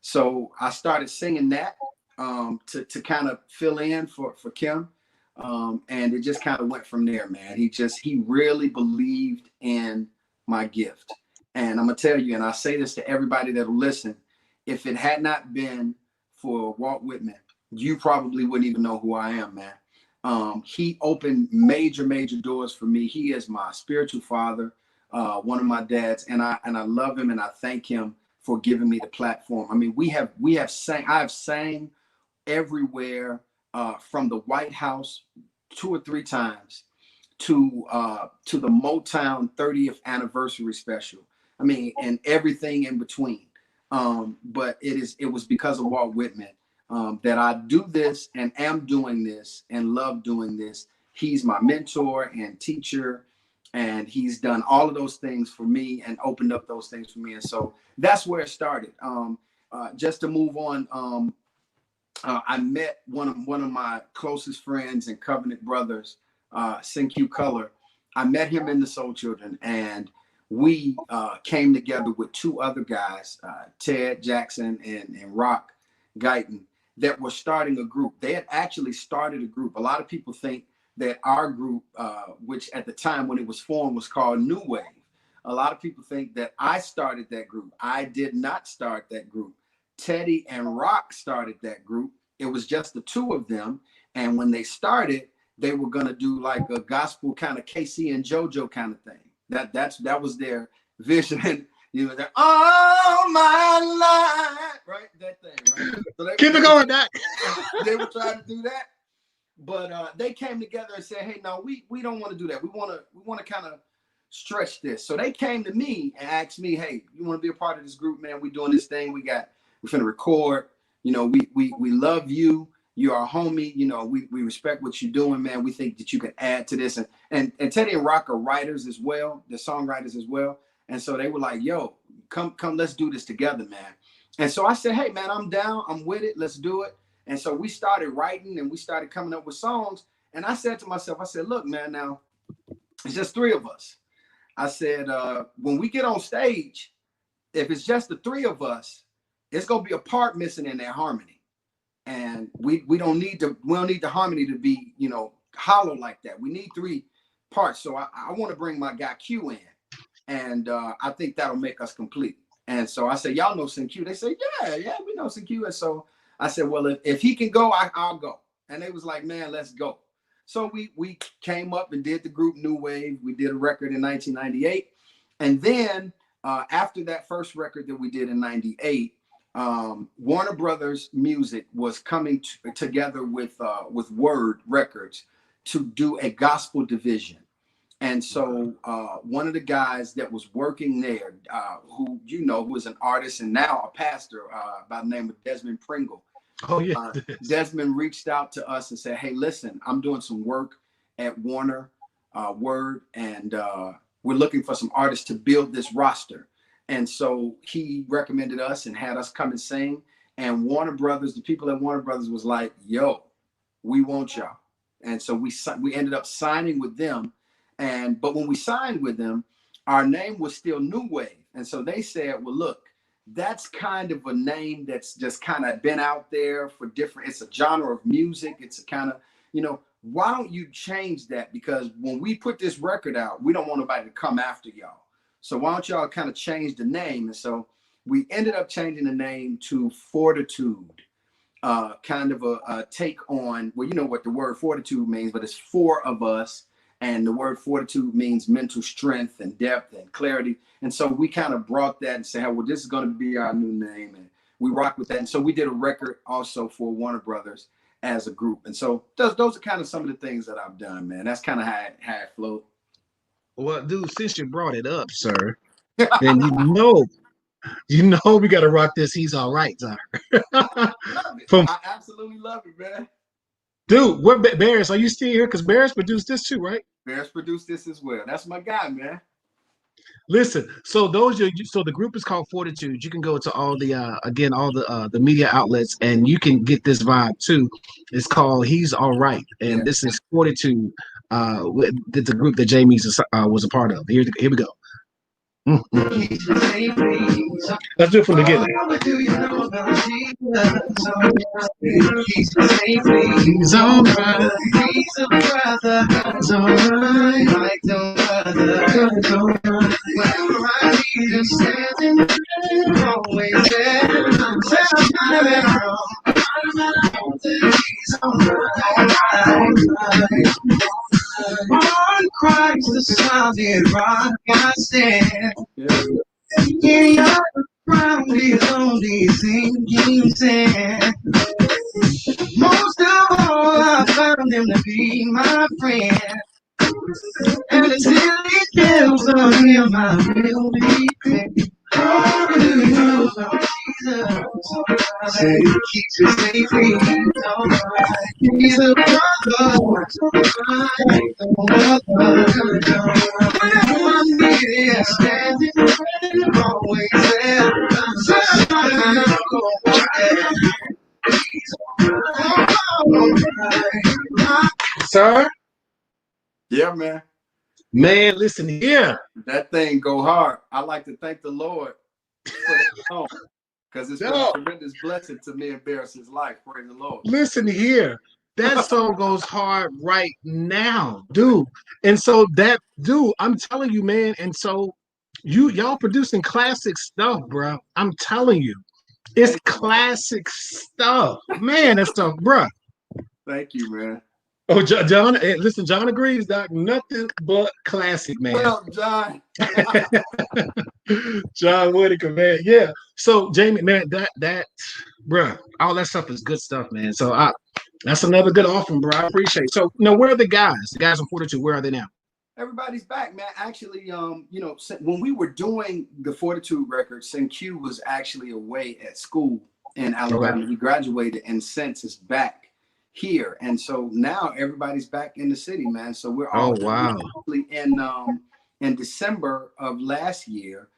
S2: So I started singing that to kind of fill in for Kim. And it just kind of went from there, man. He really believed in my gift. And I'm going to tell you, and I say this to everybody that'll listen, if it had not been for Walt Whitman, you probably wouldn't even know who I am, man. He opened major doors for me. He is my spiritual father, one of my dads, and I love him and I thank him for giving me the platform. I mean, I have sang everywhere, from the White House 2 or 3 times to the Motown 30th anniversary special. I mean, and everything in between. But it was because of Walt Whitman that I do this and am doing this and love doing this. He's my mentor and teacher, and he's done all of those things for me and opened up those things for me. And so that's where it started. Just to move on, I met one of my closest friends and covenant brothers, Q Color. I met him in the Soul Children, and we came together with 2 other guys, Ted Jackson and Rock Guyton, that were starting a group. They had actually started a group. A lot of people think that our group, which at the time when it was formed was called New Wave. A lot of people think that I started that group. I did not start that group. Teddy and Rock started that group. It was just the 2 of them. And when they started, they were going to do like a gospel kind of KC and JoJo kind of thing. That was their vision. You know, that all my life, right? That thing, right? So
S1: keep it going, Doc.
S2: They were trying to do that. But they came together and said, hey, no, we don't want to do that. We want to kind of stretch this. So they came to me and asked me, hey, you want to be a part of this group, man? We doing this thing. We're finna record. You know, we love you. You're our homie. You know, we respect what you're doing, man. We think that you can add to this. And Teddy and Rock are writers as well. They're songwriters as well. And so they were like, yo, come, let's do this together, man. And so I said, hey, man, I'm down. I'm with it. Let's do it. And so we started writing and we started coming up with songs. And I said to myself, I said, look, man, now it's just 3 of us. I said, when we get on stage, if it's just the 3 of us, it's going to be a part missing in that harmony. And we don't need the harmony to be, you know, hollow like that. We need 3 parts. So I want to bring my guy Q in. And I think that'll make us complete. And so I said, y'all know Q? They said, yeah, we know Q. And so I said, well, if he can go, I'll go. And they was like, man, let's go. So we came up and did the group New Wave. We did a record in 1998. And then after that first record that we did in 98, Warner Brothers Music was coming together with Word Records to do a gospel division. And so one of the guys that was working there, who was an artist and now a pastor by the name of Desmond Pringle.
S1: Oh, yeah.
S2: Desmond reached out to us and said, hey, listen, I'm doing some work at Warner Word, and we're looking for some artists to build this roster. And so he recommended us and had us come and sing. And Warner Brothers, the people at Warner Brothers was like, yo, we want y'all. And so we ended up signing with them. But when we signed with them, our name was still New Wave. And so they said, well, look, that's kind of a name that's just kind of been out there for different, it's a genre of music. It's a kind of, why don't you change that? Because when we put this record out, we don't want nobody to come after y'all. So why don't y'all kind of change the name? And so we ended up changing the name to Fortitude. kind of a take on, well, you know what the word fortitude means, but it's four of us. And the word fortitude means mental strength and depth and clarity. And so we kind of brought that and said, hey, well, this is going to be our new name. And we rock with that. And so we did a record also for Warner Brothers as a group. And so those are kind of some of the things that I've done, man. That's kind of how it flowed.
S1: Well, dude, since you brought it up, sir, then you know we gotta rock this. He's all right, sir. From
S2: I absolutely love it, man.
S1: dude, what Barris? Are you still here? Because Barris produced this too, right?
S2: Bears produced this as well. That's my guy, man.
S1: Listen, so so the group is called Fortitude. You can go to all the again all the media outlets and you can get this vibe too. It's called He's All Right, and
S2: Yeah.
S1: this is Fortitude. The group that Jamie was a part of. Here we go. Let's do it from the beginning. He's all right. He's a brother. He's all right. Like no other. Whenever I need him standing there, always there. Said I'm never wrong. He's all right. On Christ the solid rock I stand. In your ground is only sinking sand. Most of all, I found him to be my friend. And until he kills on him, I will be paid. Hallelujah, Jesus. Say he keeps us safe, he's alright. He's a brother, alright. Whenever I need it, standing ready, always there. Sir?
S2: Yeah, man.
S1: Man, listen here.
S2: That thing go hard. I like to thank the Lord for that song because it's been a tremendous blessing to me and Barris's life. Praise the Lord.
S1: Listen here. That song goes hard right now, dude. And so that, dude, I'm telling you, man. And so y'all producing classic stuff, bro. I'm telling you. It's classic stuff. Man, that stuff, bro.
S2: Thank you, man.
S1: Oh, John, listen, John agrees, Doc. Nothing but classic, man.
S2: Well, John.
S1: John Whitaker, man. Yeah. So, Jamie, man, that, bro, all that stuff is good stuff, man. So, that's another good offering, bro. I appreciate it. So, where are the guys? The guys in Fortitude, where are they now?
S2: Everybody's back, man. Actually, you know, when we were doing the Fortitude record, Q was actually away at school in Alabama. He graduated and since is back here, and so now everybody's back in the city, man. So we're all in December of last year,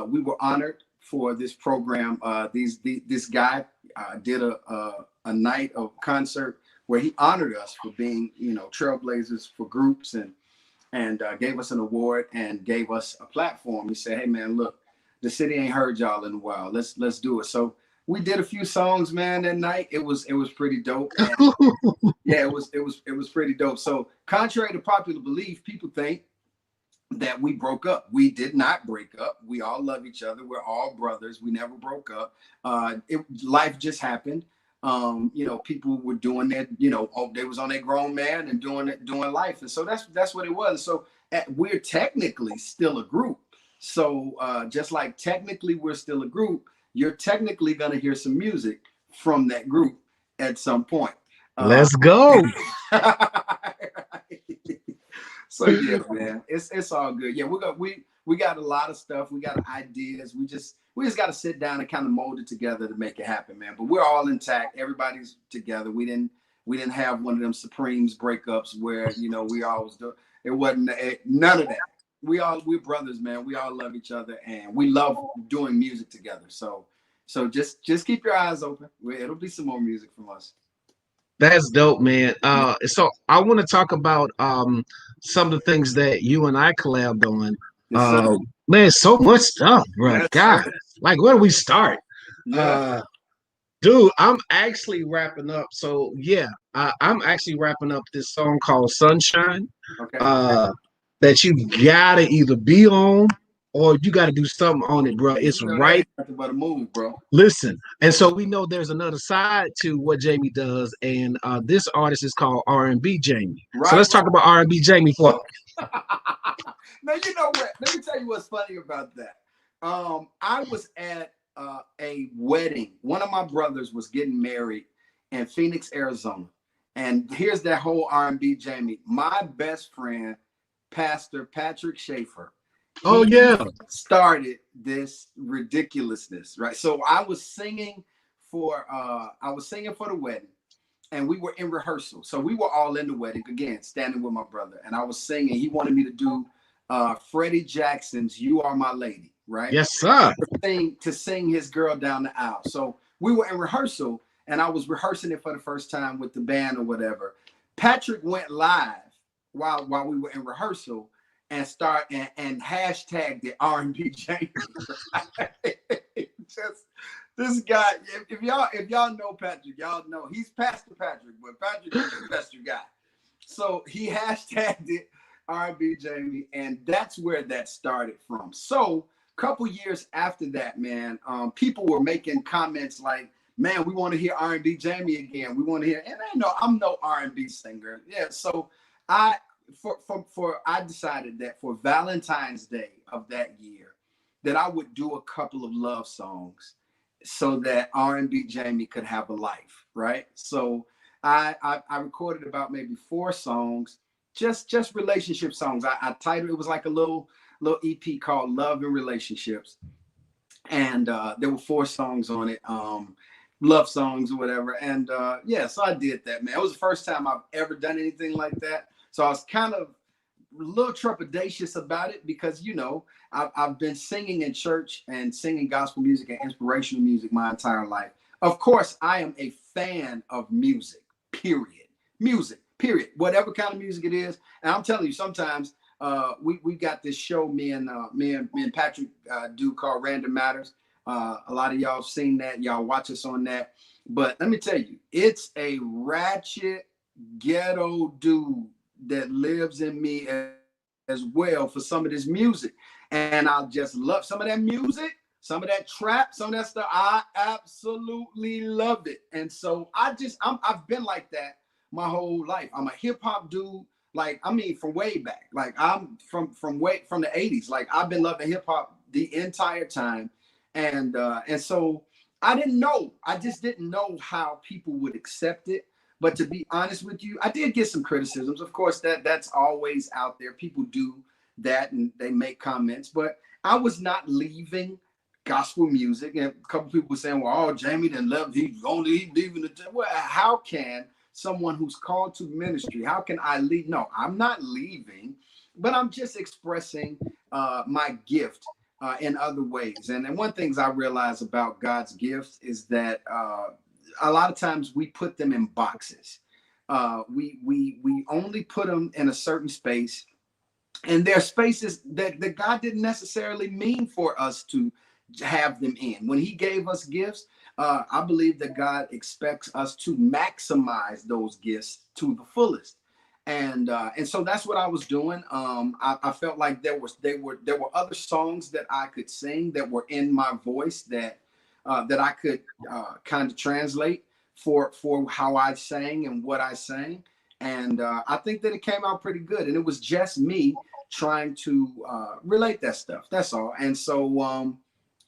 S2: we were honored for this program. This guy did a night of concert where he honored us for being, you know, trailblazers for groups and gave us an award and gave us a platform. He said, "Hey, man, look, the city ain't heard y'all in a while. Let's do it." So we did a few songs, man, that night. It was pretty dope. And yeah, it was pretty dope. So contrary to popular belief, people think that we broke up. We did not break up. We all love each other. We're all brothers. We never broke up. Life just happened. You know, people were doing that, you know, they was on a grown man and doing life. And so that's what it was. So we're technically still a group. So just like technically we're still a group, you're technically going to hear some music from that group at some point.
S1: Let's go.
S2: So yeah, man, it's all good. Yeah, we got a lot of stuff. We got ideas. We just got to sit down and kind of mold it together to make it happen, man. But we're all intact. Everybody's together. We didn't have one of them Supremes breakups where, you know, we always do. It wasn't none of that. We're brothers, man. We all love each other and we love doing music together. So just keep your eyes open. It'll be some more music from us.
S1: That's dope, man. So I want to talk about some of the things that you and I collabed on.
S2: Yes,
S1: man, so much stuff, bro.
S2: Yes,
S1: God,
S2: sir.
S1: like where do we start?
S2: Yeah.
S1: Dude, I'm actually wrapping up. So yeah, I'm actually wrapping up this song called Sunshine.
S2: Okay.
S1: That you gotta either be on or you got to do something on it, bro.
S2: You
S1: It's
S2: know that
S1: right.
S2: ain't nothing but a move, bro.
S1: Listen, and so we know there's another side to what Jamie does, and this artist is called R&B Jamie. So
S2: Right,
S1: let's talk about R&B Jamie for.
S2: right. Now you know what? Let me tell you what's funny about that. I was at a wedding. One of my brothers was getting married in Phoenix, Arizona, and here's that whole R&B Jamie. My best friend, Pastor Patrick Schaefer,
S1: Oh
S2: he
S1: yeah.
S2: started this ridiculousness, right? So I was singing for the wedding, and we were in rehearsal. So we were all in the wedding again, standing with my brother, and I was singing. He wanted me to do Freddie Jackson's "You Are My Lady," right?
S1: Yes, sir.
S2: To sing his girl down the aisle. So we were in rehearsal, and I was rehearsing it for the first time with the band or whatever. Patrick went live while we were in rehearsal and hashtagged the R&B Jamie. Just this guy. If y'all know Patrick, y'all know he's Pastor Patrick, but Patrick is the Pastor guy. So he hashtagged it R&B Jamie, and that's where that started from. So a couple years after that, man, people were making comments like, "Man, we want to hear R&B Jamie again. We want to hear." And I know I'm no R&B singer. Yeah, so I decided that for Valentine's Day of that year, that I would do a couple of love songs so that R&B Jamie could have a life, right? So I recorded about maybe 4 songs, just relationship songs. I titled it was like a little EP called Love and Relationships, and there were 4 songs on it, love songs or whatever. And yeah, so I did that, man. It was the first time I've ever done anything like that, so I was kind of a little trepidatious about it because, you know, I've been singing in church and singing gospel music and inspirational music my entire life. Of course, I am a fan of music, period. Music, period. Whatever kind of music it is. And I'm telling you, sometimes we got this show me and Patrick do called Random Matters. A lot of y'all have seen that. Y'all watch us on that. But let me tell you, it's a ratchet ghetto dude that lives in me as well for some of this music. And I just love some of that music, some of that trap, some of that stuff. I absolutely love it. And so I've been like that my whole life. I'm a hip hop dude. Like, I mean, from way back. Like, I'm from the 80s. Like, I've been loving hip hop the entire time. And so I didn't know. I just didn't know how people would accept it. But to be honest with you, I did get some criticisms. Of course, that's always out there. People do that and they make comments. But I was not leaving gospel music. And a couple people were saying, well, oh, Jamie didn't love, he's leaving the. Well, how can someone who's called to ministry, how can I leave? No, I'm not leaving, but I'm just expressing my gift in other ways. And one things I realize about God's gifts is that a lot of times we put them in boxes. We only put them in a certain space, and there are spaces that God didn't necessarily mean for us to have them in. When He gave us gifts, I believe that God expects us to maximize those gifts to the fullest. And so that's what I was doing. I felt like there were other songs that I could sing that were in my voice that I could kind of translate for how I sang and what I sang. And I think that it came out pretty good. And it was just me trying to relate that stuff. That's all. And so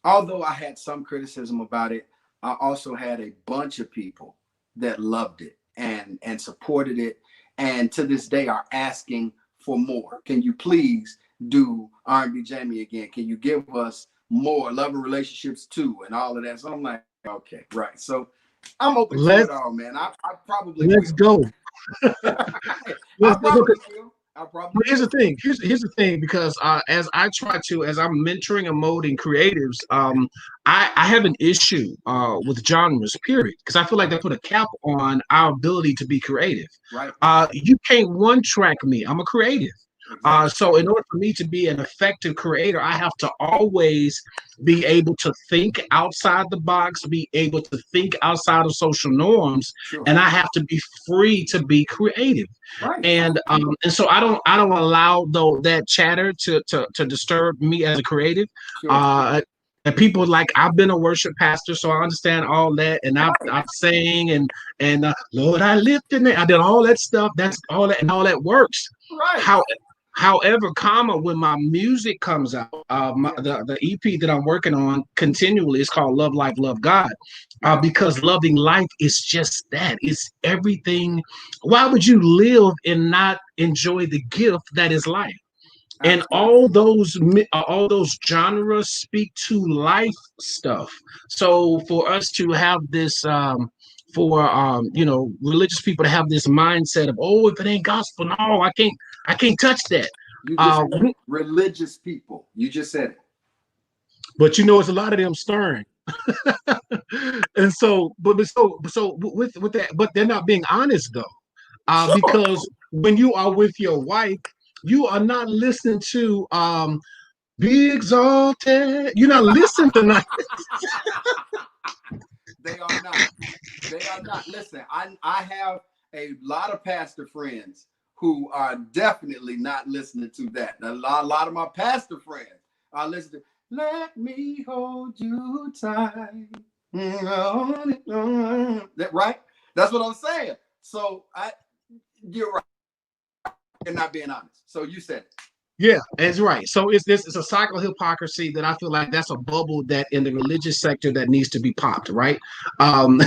S2: although I had some criticism about it, I also had a bunch of people that loved it and supported it. And to this day are asking for more. Can you please do R&B Jamie again? Can you give us more Love and Relationships too and all of that? So I'm like, okay, right. So I'm open to it all, man. I probably
S1: let's
S2: will.
S1: go.
S2: I probably will. I probably
S1: Here's
S2: will.
S1: the thing. Here's the thing, because as I'm mentoring and molding creatives, I have an issue with genres, period, because I feel like they put a cap on our ability to be creative.
S2: Right.
S1: You can't one track me. I'm a creative.
S2: Exactly.
S1: So in order for me to be an effective creator, I have to always be able to think outside the box, be able to think outside of social norms,
S2: Sure.
S1: and I have to be free to be creative.
S2: Right.
S1: And so I don't allow though that chatter to disturb me as a creative.
S2: Sure.
S1: And people like I've been a worship pastor, so I understand all that, and I've sang and Lord, I lifted it. I did all that stuff. That's all that, and all that works.
S2: Right.
S1: How, however, when my music comes out,
S2: Yeah.
S1: the EP that I'm working on continually is called Love Life, Love God,
S2: Yeah.
S1: because loving life is just that. It's everything. Why would you live and not enjoy the gift that is life? And
S2: Absolutely.
S1: all those genres speak to life stuff. So for us to have this for religious people to have this mindset of, oh, if it ain't gospel, no, I can't touch that.
S2: You just
S1: uh
S2: said it. Religious people. You just said it.
S1: but it's a lot of them stirring. And so with that, but they're not being honest though,
S2: Sure.
S1: because when you are with your wife, you are not listening to be exalted. You're not listening to nothing.
S2: They are not. They are not. Listen, I have a lot of pastor friends who are definitely not listening to that. A lot of my pastor friends are listening to Let Me Hold You Tight. That right? That's what I'm saying. So you're right. You're not being honest. So you said it.
S1: Yeah, that's right. So it's a cycle of hypocrisy that I feel like that's a bubble that in the religious sector that needs to be popped, right?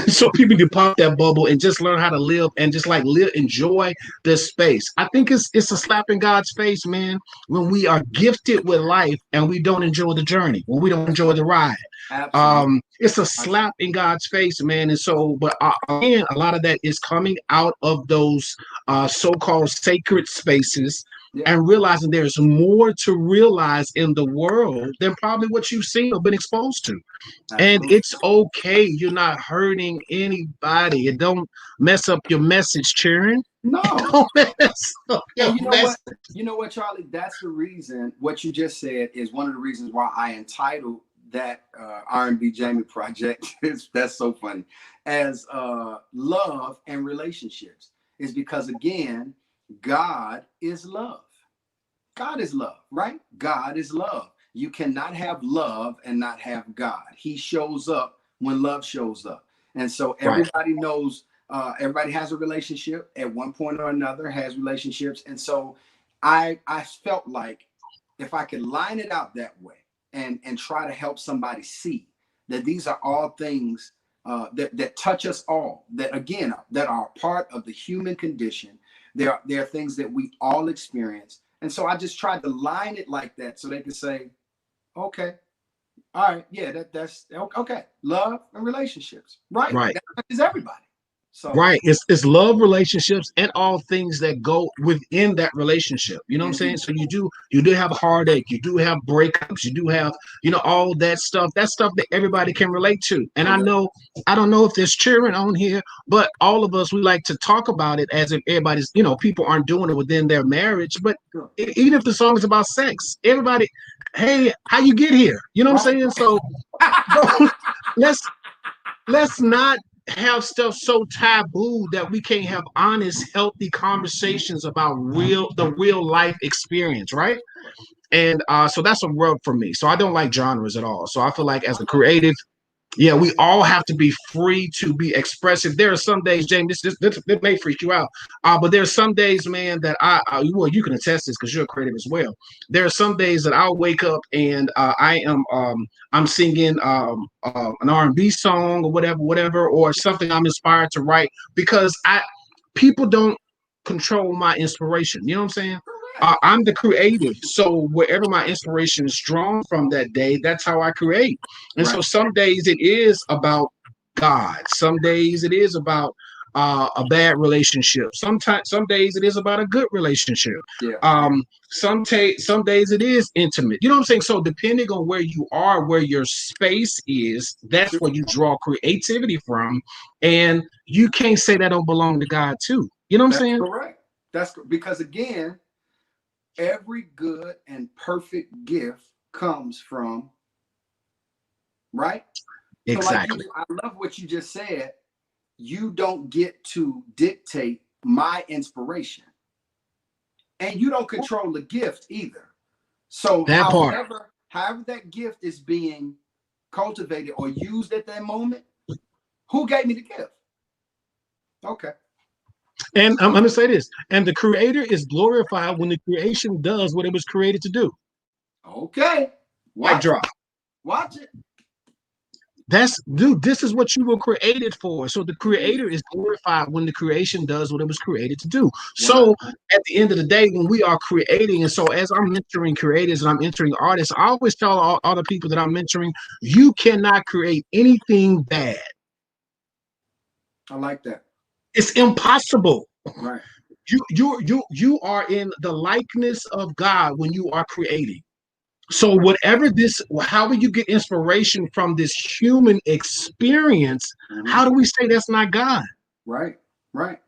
S1: So people can pop that bubble and just learn how to live and just like live, enjoy this space. I think it's a slap in God's face, man, when we are gifted with life and we don't enjoy the journey, when we don't enjoy the ride.
S2: Absolutely.
S1: It's a slap in God's face, man. And so, but again, a lot of that is coming out of those so-called sacred spaces
S2: Yeah.
S1: and realizing there's more to realize in the world than probably what you've seen or been exposed to. And
S2: Absolutely.
S1: it's okay. You're not hurting anybody. It don't mess up your message, Sharon.
S2: No.
S1: Don't mess up your
S2: And you know
S1: message.
S2: what? You know what, Charlie? That's the reason. What you just said is one of the reasons why I entitled that R&B Jamie project. That's so funny. As love and relationships is because again, God is love. God is love, right? God is love. You cannot have love and not have God. He shows up when love shows up. And so
S1: Right.
S2: everybody knows, everybody has a relationship at one point or another, has relationships. And so I felt like if I could line it out that way and try to help somebody see that these are all things that touch us all, that again, that are part of the human condition. There are things that we all experience. And so I just tried to line it like that so they could say, okay, all right, yeah, that's okay. Love and relationships, right?
S1: Right.
S2: That is everybody. So
S1: Right. It's love, relationships, and all things that go within that relationship. You know what I'm saying?
S2: indeed,
S1: So you do have heartache, you do have breakups, you do have, all that stuff. That's stuff that everybody can relate to. And
S2: correct.
S1: I don't know if there's children on here, but all of us we like to talk about it as if everybody's, people aren't doing it within their marriage. But
S2: Sure.
S1: even if the song is about sex, everybody, hey, how you get here? You know what I'm
S2: Right.
S1: saying? So let's let's not have stuff so taboo that we can't have honest, healthy conversations about the real life experience, right? And so that's a rub for me. So I don't like genres at all. So I feel like as a creative, yeah, we all have to be free to be expressive. There are some days, James, this may freak you out, but there are some days, man, that well, you can attest this because you're a creative as well. There are some days that I'll wake up and I'm singing an R&B song or whatever, or something I'm inspired to write because people don't control my inspiration. You know what I'm saying? I'm the creative, so wherever my inspiration is drawn from that day, that's how I create. And so
S2: Right.
S1: some days it is about God. Some days it is about a bad relationship. Some days it is about a good relationship.
S2: Yeah.
S1: Some days it is intimate. You know what I'm saying? So depending on where you are, where your space is, that's
S2: Sure.
S1: where you draw creativity from. And you can't say that don't belong to God too. You know what I'm
S2: That's
S1: saying?
S2: correct. That's because again, every good and perfect gift comes from, right? So like
S1: Exactly.
S2: I love what you just said. You don't get to dictate my inspiration, and you don't control the gift either. So
S1: That part.
S2: however that gift is being cultivated or used at that moment, who gave me the gift? Okay.
S1: And I'm going to say this, and the creator is glorified when the creation does what it was created to do.
S2: Okay.
S1: Mic
S2: Watch it.
S1: drop.
S2: Watch it.
S1: Dude, this is what you were created for. So the creator is glorified when the creation does what it was created to do. So at the end of the day, when we are creating, and so as I'm mentoring creators and I'm mentoring artists, I always tell all the people that I'm mentoring, you cannot create anything bad.
S2: I like that.
S1: It's impossible.
S2: Right.
S1: You are in the likeness of God when you are creating. So however you get inspiration from this human experience, how do we say that's not God?
S2: Right. Right.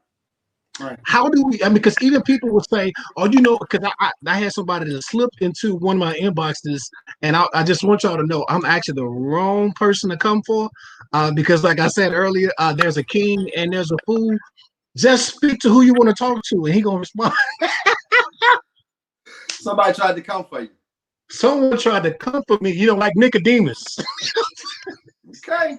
S1: How do we? I mean, because even people will say, "Oh, you know," because I had somebody that slipped into one of my inboxes, and I just want y'all to know I'm actually the wrong person to come for, because like I said earlier, there's a king and there's a fool. Just speak to who you want to talk to, and he gonna respond.
S2: Somebody tried to come for you.
S1: Someone tried to come for me, like Nicodemus.
S2: Okay.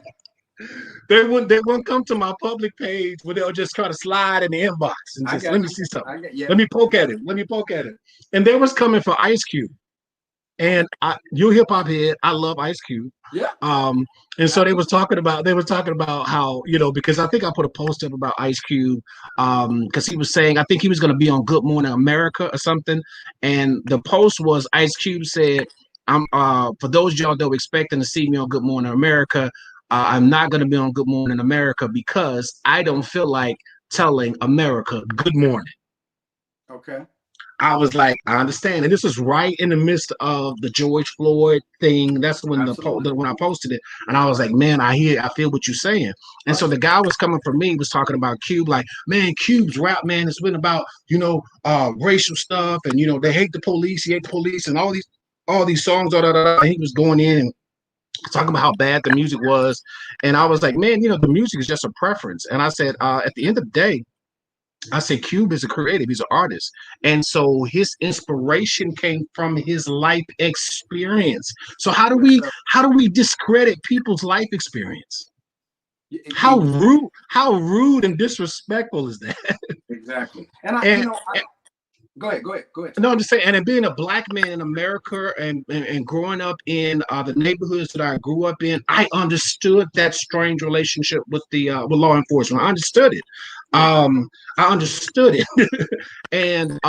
S1: They wouldn't come to my public page where they'll just try to slide in the inbox and just let me see something. Let me poke at it. Let me poke at it. And they was coming for Ice Cube. And you're hip hop head. I love Ice Cube.
S2: Yeah.
S1: And so they was talking about how, because I think I put a post up about Ice Cube, because he was saying I think he was going to be on Good Morning America or something, and the post was Ice Cube said, "I'm for those of y'all that were expecting to see me on Good Morning America, I'm not going to be on Good Morning America because I don't feel like telling America good morning."
S2: Okay.
S1: I was like, I understand, and this is right in the midst of the George Floyd thing. That's when when I posted it, and I was like, man, I feel what you're saying. And so the guy was coming for me, was talking about Cube, like, man, Cube's rap, man, it's been about racial stuff, and they hate the police, he hate the police, and all these songs, and he was going in and talking about how bad the music was, and I was like, man, the music is just a preference. And I said, at the end of the day, I say Cube is a creative, he's an artist. And so his inspiration came from his life experience. So how do we discredit people's life experience? How rude and disrespectful is that?
S2: Exactly. Go ahead.
S1: No, I'm just saying, and being a black man in America and growing up in the neighborhoods that I grew up in, I understood that strange relationship with with law enforcement. I understood it. I understood it. And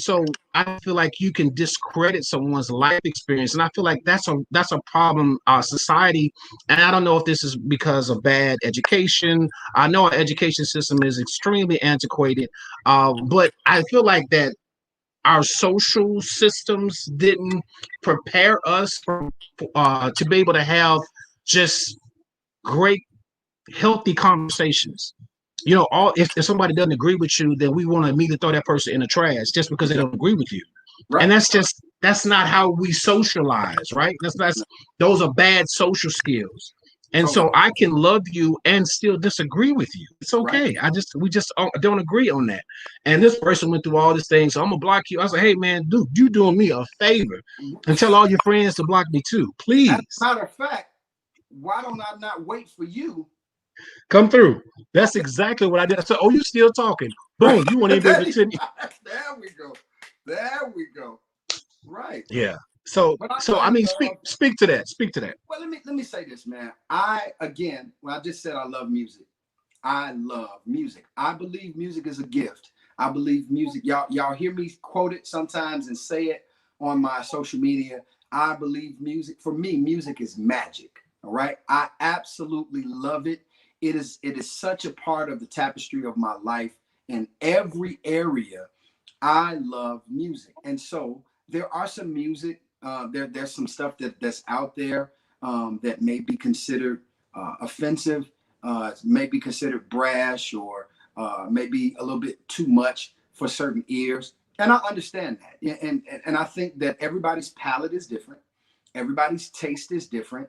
S1: so I feel like you can discredit someone's life experience, and I feel like that's a problem society. And I don't know if this is because of bad education. I know our education system is extremely antiquated, but I feel like that our social systems didn't prepare us to be able to have just great, healthy conversations. If somebody doesn't agree with you, then we want to immediately throw that person in the trash just because they don't agree with you. Right. And that's not how we socialize, right? Those are bad social skills. And so I can love you and still disagree with you. It's okay. Right. We just don't agree on that. And this person went through all these things, so I'm gonna block you. I was like, hey man, dude, you doing me a favor, and tell all your friends to block me too, please.
S2: As a matter of fact, why don't I not wait for you?
S1: Come through. That's exactly what I did. I said, oh, you still talking? Boom, you want to be able to send me.
S2: There we go. Right.
S1: Yeah. So I mean, speak to that. Speak to that.
S2: Well, let me say this, man. When I just said I love music, I love music. I believe music is a gift. I believe music. Y'all hear me quote it sometimes and say it on my social media. I believe music. For me, music is magic. All right. I absolutely love it. It is such a part of the tapestry of my life in every area. I love music, and so there are some music. There's some stuff that's out there that may be considered offensive, may be considered brash, or maybe a little bit too much for certain ears. And I understand that. And I think that everybody's palate is different. Everybody's taste is different.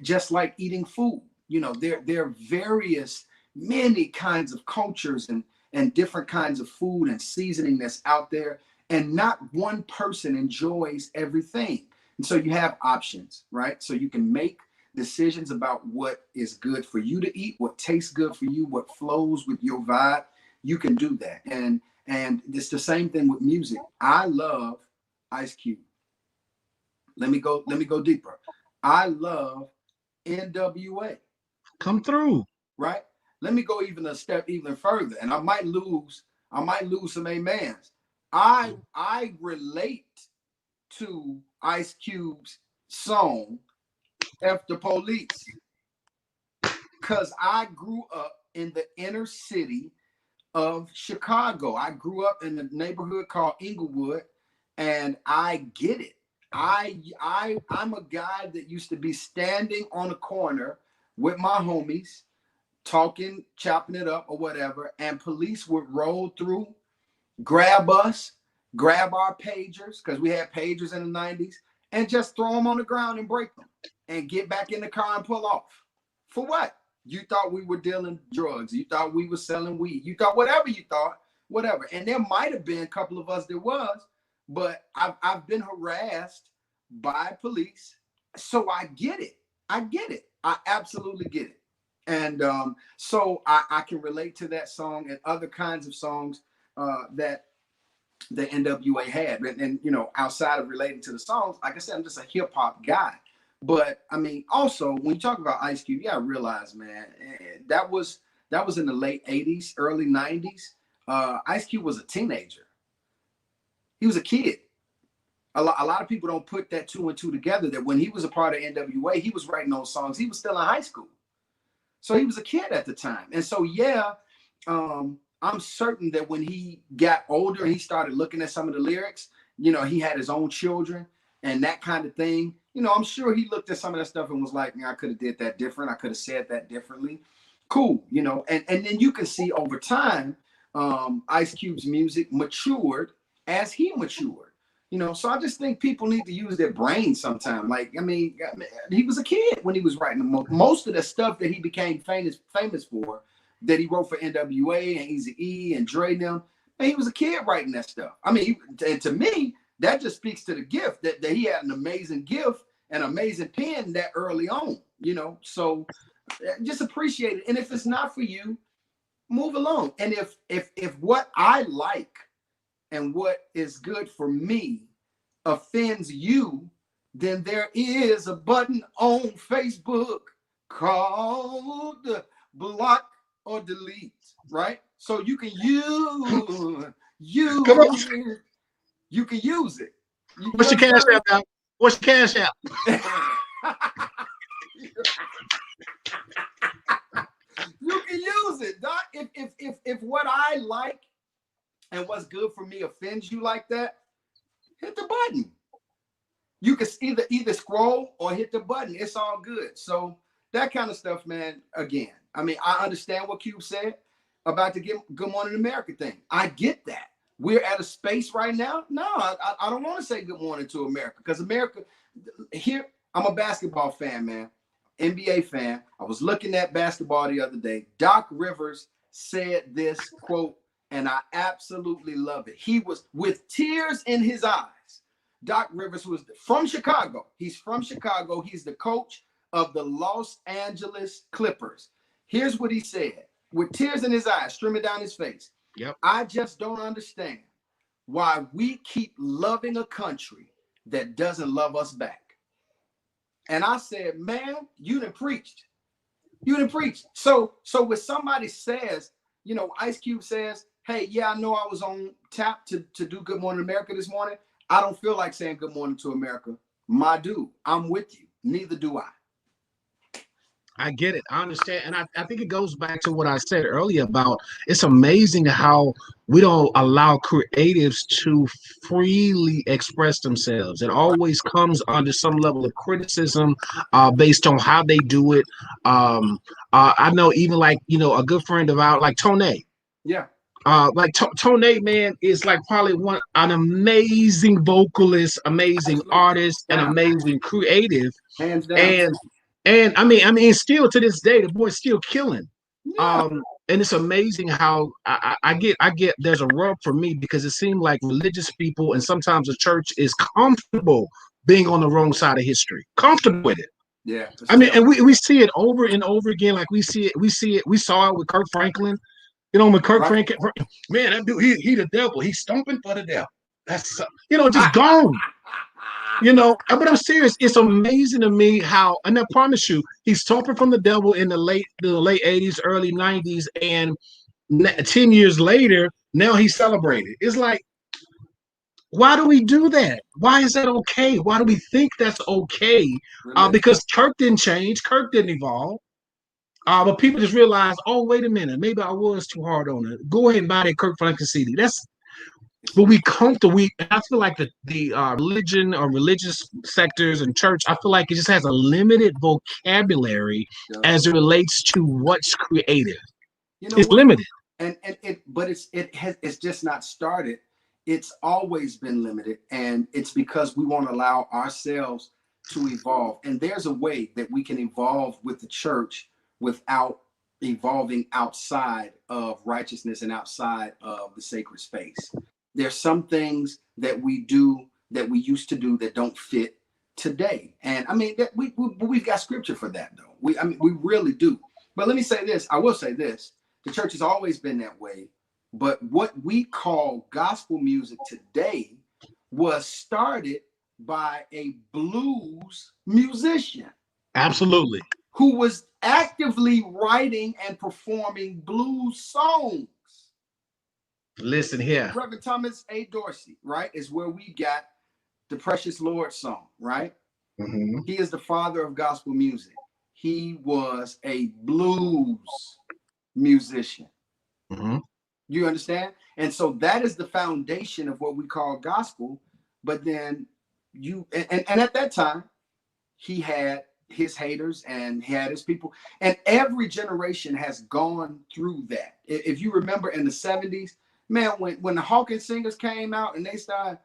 S2: Just like eating food, you know, there are various, many kinds of cultures and different kinds of food and seasoning that's out there. And not one person enjoys everything. And so you have options, right? So you can make decisions about what is good for you to eat, what tastes good for you, what flows with your vibe. You can do that. And it's the same thing with music. I love Ice Cube. Let me go deeper. I love NWA.
S1: Come through.
S2: Right? Let me go even a step even further, and I might lose some amens. I relate to Ice Cube's song F the Police because I grew up in the inner city of Chicago. I grew up in a neighborhood called Inglewood, and I get it. I'm a guy that used to be standing on a corner with my homies, talking, chopping it up or whatever, and police would roll through, grab us, grab our pagers, because we had pagers in the 90s, and just throw them on the ground and break them and get back in the car and pull off. For what? You thought we were dealing drugs. You thought we were selling weed. You thought whatever you thought, whatever. And there might have been a couple of us that was, but I've been harassed by police. So I get it. I get it. I absolutely get it. And so I can relate to that song and other kinds of songs that the NWA had. And, you know, outside of relating to the songs, like I said, I'm just a hip hop guy. But I mean, also when you talk about Ice Cube, you gotta realize, man, that was in the late 80s, early 90s. Ice Cube was a teenager. He was a kid. A lot of people don't put that two and two together, that when he was a part of NWA, he was writing those songs. He was still in high school. So he was a kid at the time. And so, yeah, I'm certain that when he got older and he started looking at some of the lyrics, you know, he had his own children and that kind of thing. You know, I'm sure he looked at some of that stuff and was like, I could have did that different. I could have said that differently. Cool, you know, and then you can see over time, Ice Cube's music matured as he matured. You know, so I just think people need to use their brain sometime. Like, I mean, he was a kid when he was writing most of the stuff that he became famous for, that he wrote for NWA and Eazy-E and Dre and them. And he was a kid writing that stuff. I mean, and to me, that just speaks to the gift that he had an amazing gift, an amazing pen that early on, you know. So just appreciate it. And if it's not for you, move along. And if what I like and what is good for me offends you, then there is a button on Facebook called block or delete, right? So you can you can use it.
S1: What's your cash app now? What's your cash app?
S2: You can use it, Doc. If what I like and what's good for me offends you like that, hit the button. You can either scroll or hit the button. It's all good. So that kind of stuff, man. Again, I mean, I understand what Cube said about the Good Morning America thing. I get that. We're at a space right now. No, I don't want to say good morning to America, because America, here, I'm a basketball fan, man. NBA fan. I was looking at basketball the other day. Doc Rivers said this quote, and I absolutely love it. He was with tears in his eyes. Doc Rivers was from Chicago. He's from Chicago. He's the coach of the Los Angeles Clippers. Here's what he said with tears in his eyes, streaming down his face.
S1: Yep.
S2: I just don't understand why we keep loving a country that doesn't love us back. And I said, man, you done preached. You done preached. So when somebody says, you know, Ice Cube says, hey, yeah, I know I was on tap to do Good Morning America this morning. I don't feel like saying good morning to America. My dude, I'm with you. Neither do I.
S1: I get it. I understand. And I think it goes back to what I said earlier about it's amazing how we don't allow creatives to freely express themselves. It always comes under some level of criticism based on how they do it. I know even like, you know, a good friend of ours, like Tone.
S2: Yeah.
S1: Like Tone, man, is like probably an amazing vocalist, amazing
S2: Absolutely.
S1: artist, and
S2: Down.
S1: amazing creative.
S2: Hands down.
S1: And I mean, still to this day, the boy's still killing.
S2: Yeah.
S1: And it's amazing how I get there's a rub for me because it seems like religious people and sometimes the church is comfortable being on the wrong side of history, comfortable with it.
S2: Yeah.
S1: I mean, and we see it over and over again. Like we saw it with Kirk Franklin. You know, when Kirk
S2: Right.
S1: Franklin, man, that dude, he the devil. He's stomping for the devil. That's just gone. But I'm serious. It's amazing to me how, and I promise you, he's stomping from the devil in the late 80s, early 90s, and 10 years later, now he's celebrated. It's like, why do we do that? Why is that okay? Why do we think that's okay? Because Kirk didn't change, Kirk didn't evolve. But people just realize, oh, wait a minute, maybe I was too hard on it. Go ahead and buy that Kirk Franklin CD. But we comfortable. I feel like the religion or religious sectors and church, I feel like it just has a limited vocabulary as it relates to what's creative. It's limited.
S2: But it's just not started. It's always been limited, and it's because we won't allow ourselves to evolve. And there's a way that we can evolve with the church without evolving outside of righteousness and outside of the sacred space. There's some things that we do that we used to do that don't fit today. And I mean, that we've got scripture for that, though. We really do. But let me say this. I will say this. The church has always been that way. But what we call gospel music today was started by a blues musician.
S1: Absolutely.
S2: Who was actively writing and performing blues songs.
S1: Listen here.
S2: Reverend Thomas A. Dorsey, right, is where we got the Precious Lord song, right?
S1: Mm-hmm.
S2: He is the father of gospel music. He was a blues musician.
S1: Mm-hmm.
S2: You understand? And so that is the foundation of what we call gospel. But then and at that time, he had his haters and he had his people. And every generation has gone through that. If you remember in the 70s, man, when the Hawkins singers came out and they started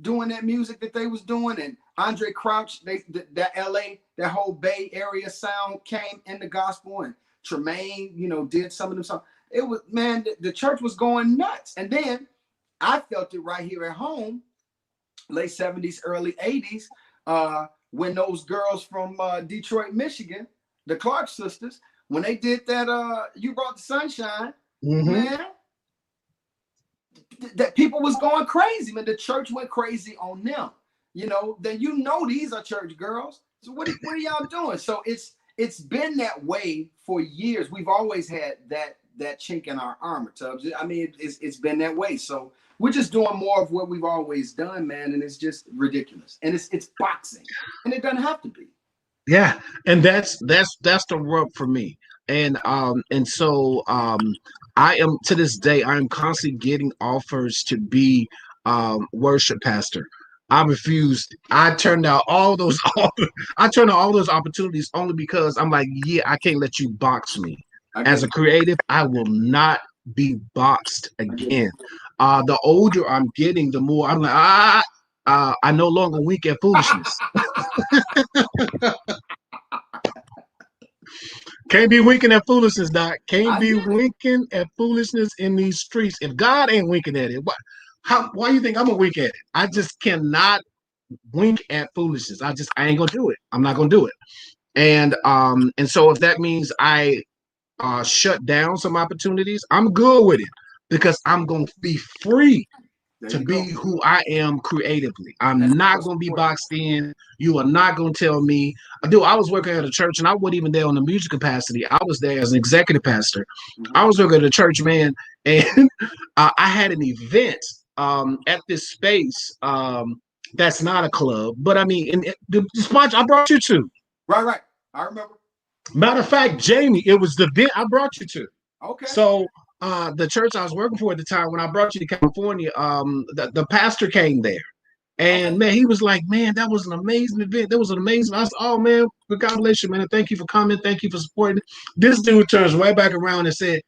S2: doing that music that they was doing, and Andre Crouch, that LA, that whole Bay Area sound came in the gospel, and Tremaine, did some of them songs. It was, man, the church was going nuts. And then I felt it right here at home, late 70s, early 80s, when those girls from Detroit, Michigan, the Clark sisters, when they did that You Brought the Sunshine,
S1: mm-hmm.
S2: man, that people was going crazy, man. The church went crazy on them. Then these are church girls. So what are y'all doing? So it's been that way for years. We've always had that chink in our armor, Tubbs. I mean, it's been that way. So we're just doing more of what we've always done, man, and it's just ridiculous. And it's boxing, and it doesn't have to be.
S1: Yeah, and that's the rub for me. And so I am, to this day, I am constantly getting offers to be worship pastor. I refused. I turned out all those opportunities only because I'm like, yeah, I can't let you box me. As a creative, I will not be boxed again. The older I'm getting, the more I'm like, I no longer wink at foolishness. Can't be winking at foolishness, Doc. Can't be winking at foolishness in these streets. If God ain't winking at it, why do you think I'm gonna wink at it? I just cannot wink at foolishness. I ain't gonna do it. I'm not gonna do it. And so if that means I shut down some opportunities, I'm good with it because I'm gonna be free to be who I am creatively. I'm not going to be boxed in. You are not going to tell me. Dude, I was working at a church and I wasn't even there on the music capacity. I was there as an executive pastor. I was working at a church, man, and I had an event at this space that's not a club, but I mean, the spot I brought you to.
S2: Right. I remember.
S1: Matter of fact, Jamie, it was the event I brought you to.
S2: Okay.
S1: So the church I was working for at the time, when I brought you to California, the pastor came there. And man, he was like, man, that was an amazing event. That was an amazing. I said, oh man, God bless you, man. Thank you for coming. Thank you for supporting. This dude turns right back around and said,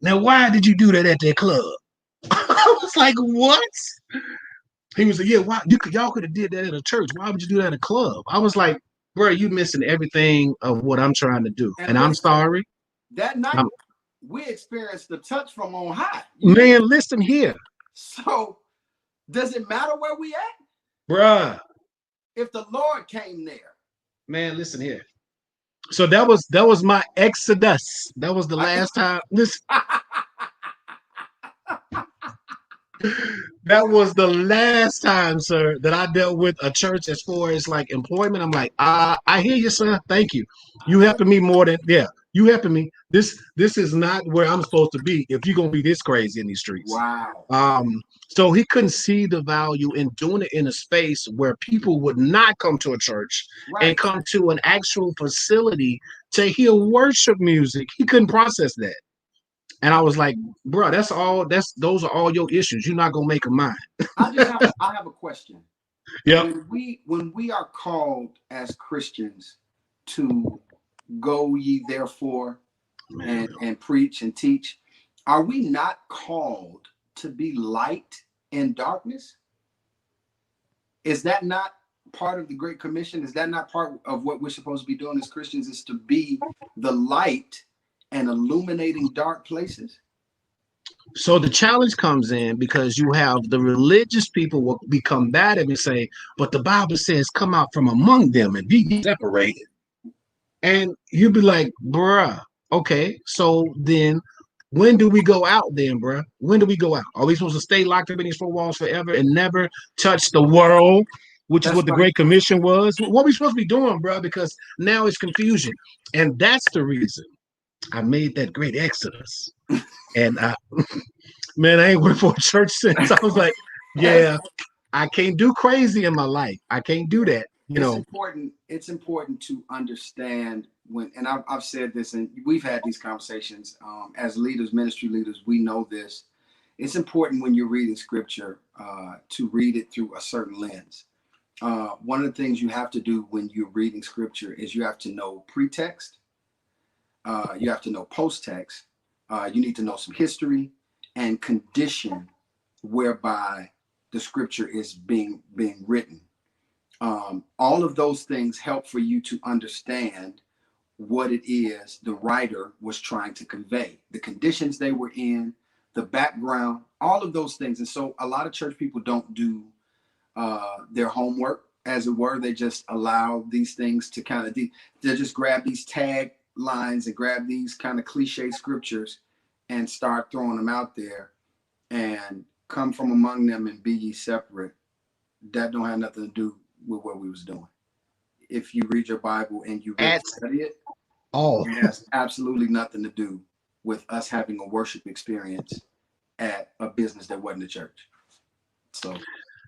S1: Now, why did you do that at that club? I was like, what? He was like, yeah, why y'all could have did that at a church. Why would you do that at a club? I was like, bro, you missing everything of what I'm trying to do.
S2: And
S1: And I'm
S2: listen,
S1: sorry.
S2: that night
S1: I'm,
S2: we experienced the touch from on high.
S1: man, listen here.
S2: So does it matter where we at?
S1: Bruh.
S2: If the Lord came there.
S1: Man, listen here. So that was my exodus. That was the last time. Listen. That was the last time, sir, that I dealt with a church as far as like employment. I'm like, I hear you, sir. Thank you. You helping me more than you helping me. This is not where I'm supposed to be if you're gonna be this crazy in these streets.
S2: Wow.
S1: So he couldn't see the value in doing it in a space where people would not come to a church and come to an actual facility to hear worship music. He couldn't process that. And I was like, bro, those are all your issues. You're not gonna make a mind.
S2: I have a question.
S1: Yeah.
S2: When we are called as Christians to go ye therefore and preach and teach, are we not called to be light in darkness? Is that not part of the Great Commission? Is that not part of what we're supposed to be doing as Christians, is to be the light and illuminating dark places?
S1: So the challenge comes in because you have the religious people will be combative and say, but the Bible says come out from among them and be separated. And you'd be like, bruh, okay, so then when do we go out then, bruh? When do we go out? Are we supposed to stay locked up in these four walls forever and never touch the world, which is what the Great Commission was? What are we supposed to be doing, bruh? Because now it's confusion. And that's the reason I made that great exodus. And man, I ain't worked for a church since. I was like, yeah, I can't do crazy in my life. I can't do that.
S2: It's important to understand when, and I've said this, and we've had these conversations as leaders, ministry leaders, we know this. It's important when you're reading scripture to read it through a certain lens. One of the things you have to do when you're reading scripture is you have to know pretext. You have to know post-text. You need to know some history and condition whereby the scripture is being written. All of those things help for you to understand what it is the writer was trying to convey, the conditions they were in, the background, all of those things. And so a lot of church people don't do their homework, as it were. They just allow these things to kind of, they just grab these tag lines and grab these kind of cliche scriptures and start throwing them out there and come from among them and be ye separate. That don't have nothing to do with what we was doing. If you read your Bible and you really study it, it has absolutely nothing to do with us having a worship experience at a business that wasn't a church. So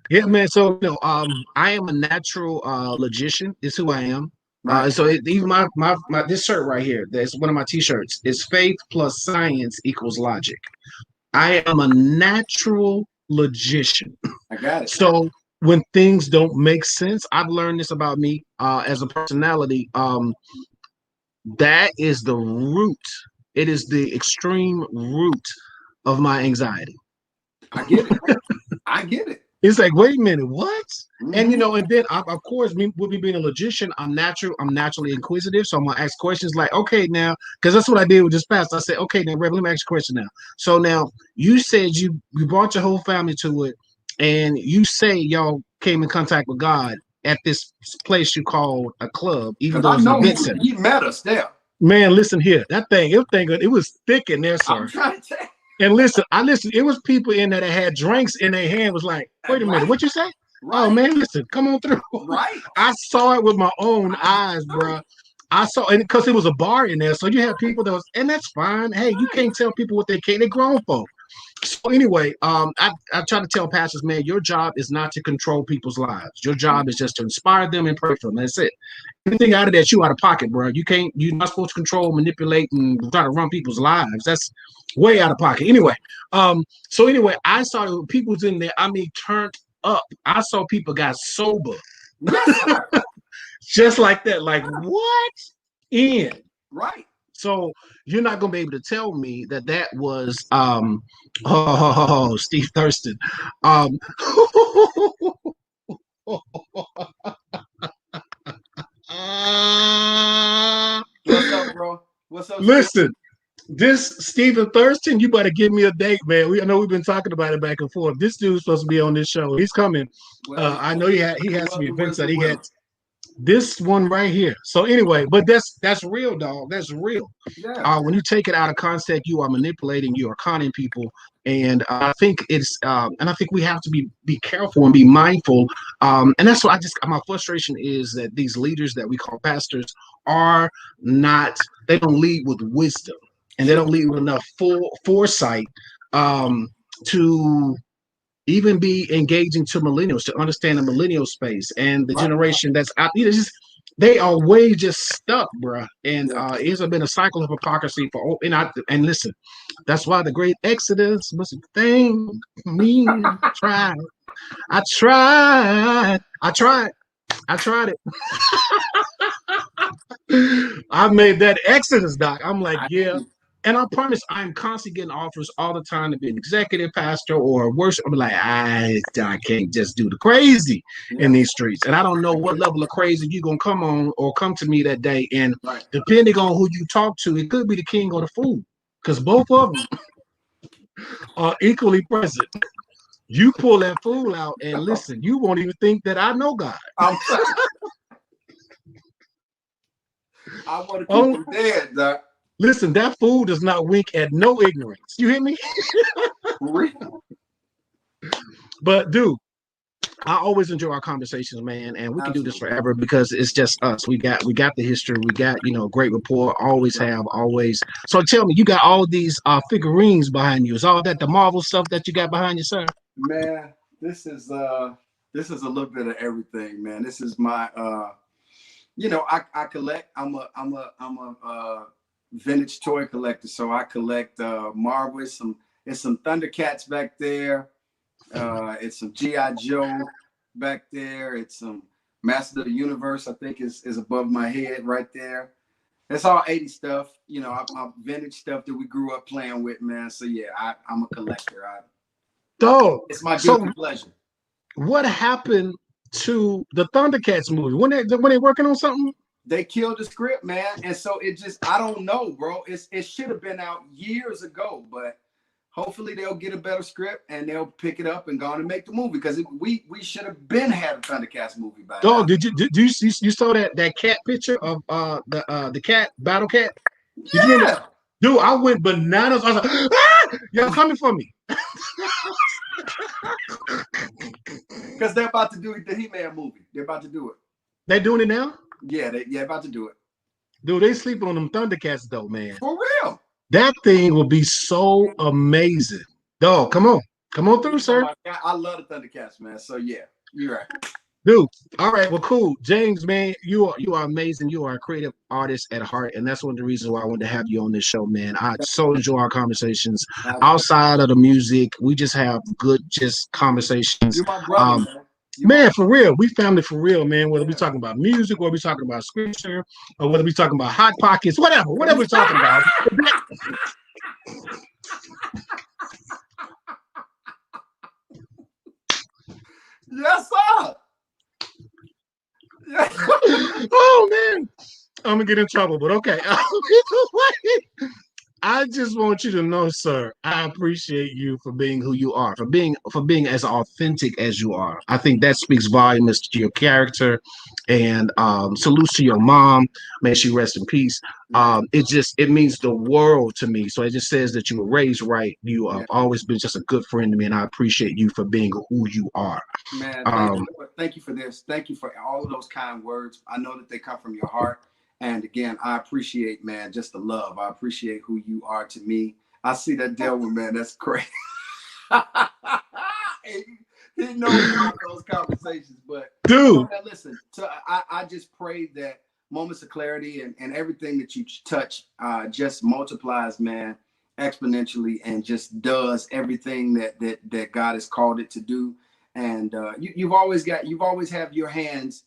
S1: yeah, man. So I am a natural logician. Is who I am.
S2: Right.
S1: Even my this shirt right here, that's one of my t-shirts, is faith plus science equals logic. I am a natural logician.
S2: I got it.
S1: So when things don't make sense, I've learned this about me as a personality. That is the root. It is the extreme root of my anxiety.
S2: I get it. I get it.
S1: It's like, wait a minute, what? Mm-hmm. And and then of course, with me being a logician, I'm naturally inquisitive. So I'm gonna ask questions like, okay, now, because that's what I did with this past. I said, okay, now, Rev, let me ask you a question now. So now you said you brought your whole family to it, and you say y'all came in contact with God at this place you called a club, even though it's an event center.
S2: He met us there.
S1: Man, listen here, it was thick in there, sir.
S2: I'm trying to tell you.
S1: And listen, it was people in there that had drinks in their hand, was like, wait a minute, what you say? Right. Oh man, listen, come on through.
S2: Right.
S1: I saw it with my own eyes, bro. I saw it because it was a bar in there. So you have people that was, and that's fine. Hey, you can't tell people what they can't, they're grown folk. So anyway, I try to tell pastors, man, your job is not to control people's lives. Your job is just to inspire them and pray for them. That's it. Anything out of that, you out of pocket, bro. You're not supposed to control, manipulate, and try to run people's lives. That's way out of pocket. Anyway, I saw people was in there, turned up. I saw people got sober. Just like that. Like, what? Right. So you're not gonna be able to tell me that that was Steve Thurston. Um
S2: What's up, bro? What's up, Steve?
S1: listen, this Stephen Thurston, you better give me a date, man. I know we've been talking about it back and forth. This dude's supposed to be on this show. He's coming.
S2: Well,
S1: I know he has some
S2: whoever
S1: events
S2: wins
S1: that
S2: the
S1: he had.
S2: will.
S1: This one right here. So anyway, but that's real, dog. That's real.
S2: Yeah,
S1: When you take it out of context, you are manipulating, you are conning people, and I think and I think we have to be careful and be mindful. And that's what my frustration is that these leaders that we call pastors are not. They don't lead with wisdom, and they
S2: sure.
S1: don't lead with enough full foresight to even be engaging to millennials to understand the millennial space and the
S2: Right.
S1: generation that's out. Just they are way just stuck, bruh. And
S2: Yeah.
S1: it's been a cycle of hypocrisy for. And listen, that's why the great Exodus was a thing for me. I tried, I tried, I tried it. I made that Exodus, doc. I'm like,
S2: I hear
S1: yeah.
S2: you.
S1: And I promise I'm constantly getting offers all the time to be an executive pastor or worse. I'm like, I can't just do the crazy in
S2: Yeah.
S1: these streets. And I don't know
S2: I
S1: what
S2: get it.
S1: level of crazy you're going to come on or come to me that day. And
S2: Right.
S1: depending on who you talk to, it could be the king or the fool because both of them are equally present. You pull that fool out and listen, you won't even think that I know God.
S2: I'm sorry. I want to keep
S1: Oh,
S2: them dead, Doc.
S1: listen, that fool does not wink at no ignorance. You hear me?
S2: For real.
S1: But dude, I always enjoy our conversations, man, and we can do this
S2: Absolutely.
S1: forever because it's just us. We got the history, we got great rapport, always
S2: Right.
S1: have, always. So tell me, you got all these figurines behind you. Is all that the Marvel stuff that you got behind you, sir?
S2: Man, this is a little bit of everything, man. This is my I collect. I'm a vintage toy collector, so I collect Marvel. It's some Thundercats back there. It's some GI Joe back there. It's some Master of the Universe. I think is above my head right there. It's all 80s stuff. I'm vintage stuff that we grew up playing with, man. So yeah, I'm a collector.
S1: Dog.
S2: It's my
S1: So
S2: guilty pleasure.
S1: what happened to the Thundercats movie? When they working on something?
S2: They killed the script, man, and so it just I don't know, bro. It should have been out years ago, but hopefully they'll get a better script and they'll pick it up and go on and make the movie because we should have been had a Thundercats movie by now.
S1: Dog, did you saw that cat picture of the cat battle cat? Did you remember?
S2: Yeah,
S1: Dude, I went bananas. I was like, ah! Y'all coming for me.
S2: because they're about to do the He-Man movie. They're about to do it.
S1: They doing it now?
S2: Yeah, they're about to do it.
S1: Dude, they sleeping on them Thundercats though, man.
S2: For real.
S1: That thing will be so amazing. Dog, come on. Come on through,
S2: Oh
S1: sir.
S2: my God, I love the Thundercats, man. So yeah, you're right.
S1: Dude. All right, well, cool. James, man, you are amazing. You are a creative artist at heart, and that's one of the reasons why I wanted to have you on this show, man. I so enjoy our conversations. Outside of the music, we just have good just conversations.
S2: You're my brother, man.
S1: Man, for real, we family for real, man. Whether we
S2: Yeah.
S1: talking about music, or we talking about scripture, or whether we talking about hot pockets, whatever we're talking about.
S2: Yes, sir. Yes.
S1: Oh man, I'm gonna get in trouble, but okay. I just want you to know, sir, I appreciate you for being who you are, for being as authentic as you are. I think that speaks volumes to your character. And salutes to your mom. May she rest in peace. It means the world to me. So it just says that you were raised right. You have
S2: Yeah.
S1: always been just a good friend to me, and I appreciate you for being who you are.
S2: Man,
S1: Um,
S2: thank you for this. Thank you for all of those kind words. I know that they come from your heart. And again, I appreciate, man, just the love. I appreciate who you are to me. I see that Delwyn, man. That's crazy. he knows about those conversations, but
S1: dude,
S2: man, listen. So I just pray that moments of clarity and everything that you touch just multiplies, man, exponentially, and just does everything that God has called it to do. And you've always have your hands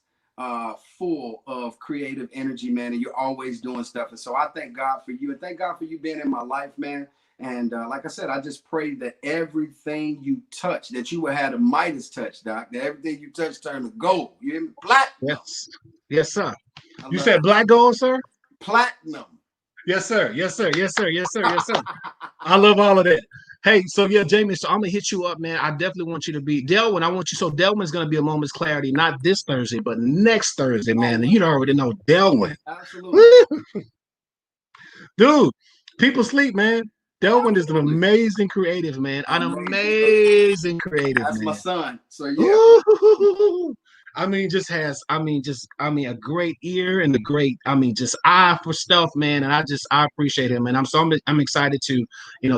S2: full of creative energy, man, and you're always doing stuff. And so I thank God for you, and thank God for you being in my life, man. And like I said, I just pray that everything you touch, that you will have a Midas touch, Doc. That everything you touch turn to gold. You hear me? Platinum.
S1: Yes, sir. You said black gold, sir?
S2: Platinum.
S1: Yes, sir. Yes, sir. Yes, sir. Yes, sir. Yes, sir. I love all of that. Hey, so yeah, Jamie, so I'm gonna hit you up, man. I definitely want you to be Delwyn. I want you. So Delwyn's gonna be a Moment's Clarity, not this Thursday, but next Thursday, man. And you already know Delwyn.
S2: Absolutely.
S1: Dude, people sleep, man. Delwyn is an amazing creative, man. An amazing creative,
S2: That's
S1: man.
S2: my son. So yeah.
S1: I mean, a great ear and a great, just eye for stuff, man. And I appreciate him, and I'm excited to,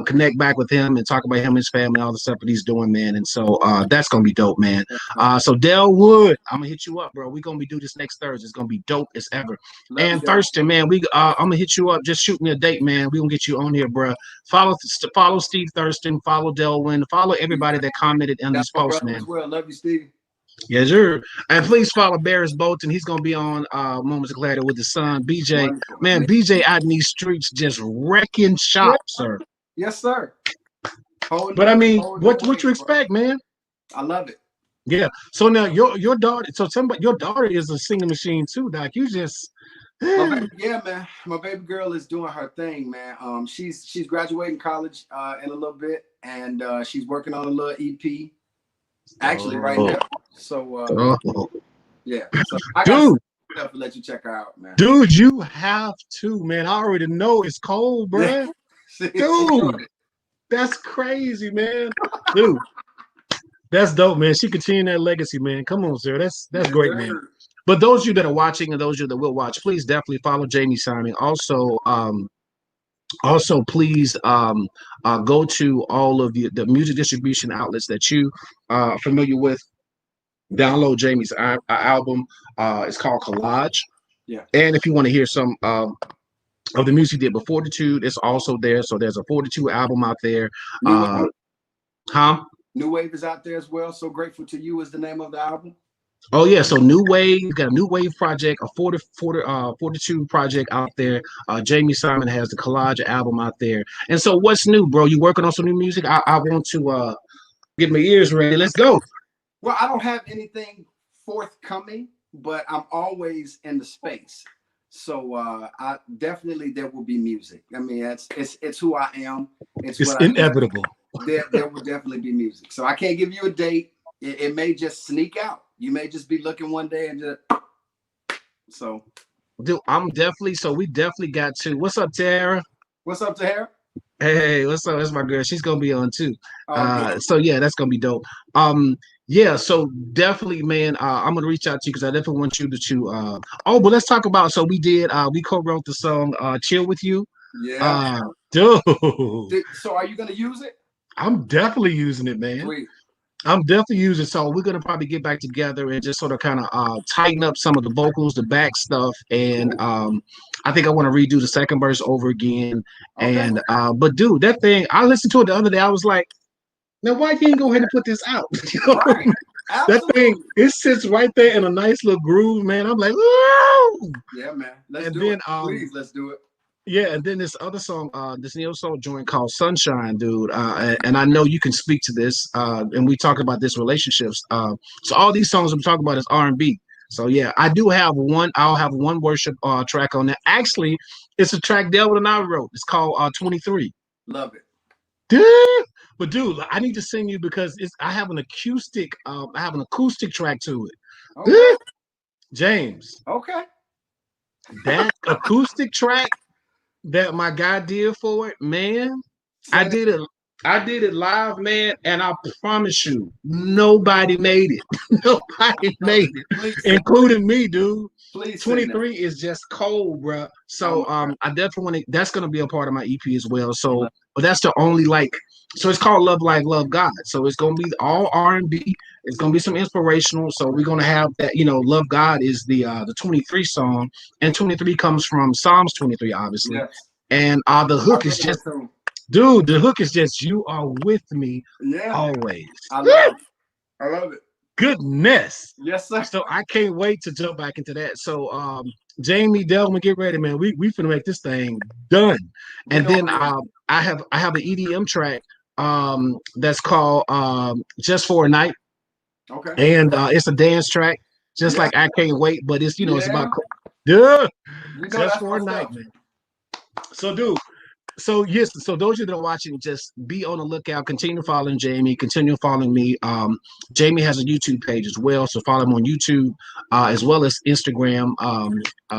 S1: connect back with him and talk about him, his family, all the stuff that he's doing, man. And so that's gonna be dope, man. So Del Wood, I'm gonna hit you up, bro. We're gonna do this next Thursday. It's gonna be dope as ever. And Thurston, man, I'm gonna hit you up. Just shoot me a date, man. We're gonna get you on here, bro. Follow Steve Thurston, follow Delwyn, follow everybody that commented on these posts, man.
S2: Well, love you, Steve.
S1: Yes, sir. And please follow Barris Bolton. He's gonna be on Moments of Clarity with his son, BJ. Wonderful. Man, BJ out in these streets just wrecking shop, sir.
S2: Yes, sir.
S1: But I mean, what you expect, man?
S2: I love it.
S1: Yeah. So now your daughter, your daughter is a singing machine too, Doc. You just
S2: yeah, man. My baby girl is doing her thing, man. She's graduating college in a little bit, and she's working on a little EP. Actually, right now. So yeah. So I got stuff to let you check her out, man.
S1: Dude, you have to, man. I already know it's cold, bro. Dude, that's crazy, man. Dude, that's dope, man. She continuing that legacy, man. Come on, sir. That's great, man. But those of you that are watching and those of you that will watch, please definitely follow Jamie Simon. Also, please go to all of the music distribution outlets that you are familiar with. Download Jamie's album. It's called Collage.
S2: Yeah.
S1: And if you want to hear some of the music he did with Fortitude, it's also there. So there's a Fortitude album out there.
S2: New Wave is out there as well. So Grateful to You is the name of the album.
S1: Oh yeah, so New Wave, got a New Wave project, a Fortitude project out there. Jamie Simon has the Collage album out there. And so what's new, bro? You working on some new music? I want to get my ears ready. Let's go.
S2: Well, I don't have anything forthcoming, but I'm always in the space. So I definitely there will be music. I mean, it's who I am. It's what
S1: inevitable.
S2: There will definitely be music. So I can't give you a date. It may just sneak out. You may just be looking one day and just so.
S1: Dude, we definitely got to. What's up, Tara?
S2: What's up, Tara?
S1: Hey, what's up? That's my girl. She's gonna be on too. So yeah, that's gonna be dope. Yeah, so definitely, man. I'm gonna reach out to you because I definitely want you to. But let's talk about. So we co-wrote the song "Chill with You."
S2: Yeah.
S1: Dude.
S2: So are you gonna use it?
S1: I'm definitely using it, man.
S2: Sweet.
S1: I'm definitely using it. So we're gonna probably get back together and just sort of kind of tighten up some of the vocals, the back stuff, and I think I want to redo the second verse over again. Okay. And but dude, that thing, I listened to it the other day. I was like, now why you ain't go ahead and put this out?
S2: Right.
S1: That thing, it sits right there in a nice little groove, man. I'm like, whoa!
S2: Yeah, man. Let's do it. Please, let's do it.
S1: Yeah, and then this other song, this neo soul joint called Sunshine, dude. And I know you can speak to this. And we talk about this relationships. So all these songs I'm talking about is R&B. So yeah, I'll have one worship track on that. Actually, it's a track Delwyn and I wrote. It's called 23.
S2: Love it.
S1: Dude. But dude, I need to sing you because I have an acoustic track to it.
S2: Okay.
S1: James.
S2: Okay.
S1: That acoustic track that my guy did for it, man. I did it live, man, and I promise you, nobody made it. Nobody made it, including me, dude.
S2: Please
S1: 23 is just cold, bro. So I definitely want to. That's gonna be a part of my EP as well. So, but that's the only So it's called Love Like Love God. So it's gonna be all R&B. It's gonna be some inspirational. So we're gonna have that. Love God is the 23 song, and 23 comes from Psalms 23, obviously.
S2: Yes.
S1: And the hook is just, dude. The hook is just, you are with me always.
S2: I love it.
S1: goodness.
S2: Yes, sir.
S1: So I can't wait to jump back into that. So Jamie, Delvin, get ready, man. We finna make this thing done.
S2: We
S1: And
S2: know
S1: then
S2: I'm ready.
S1: I have an EDM track that's called Just for a Night.
S2: Okay.
S1: And it's a dance track, just
S2: Yeah.
S1: like I Can't Wait, but it's it's
S2: Yeah.
S1: about duh,
S2: You know
S1: just
S2: that's
S1: for
S2: my
S1: a night,
S2: stuff.
S1: man. So dude, so yes, so those of you that are watching, just be on the lookout. Continue following Jamie. Continue following me. Jamie has a YouTube page as well, so follow him on YouTube as well as Instagram.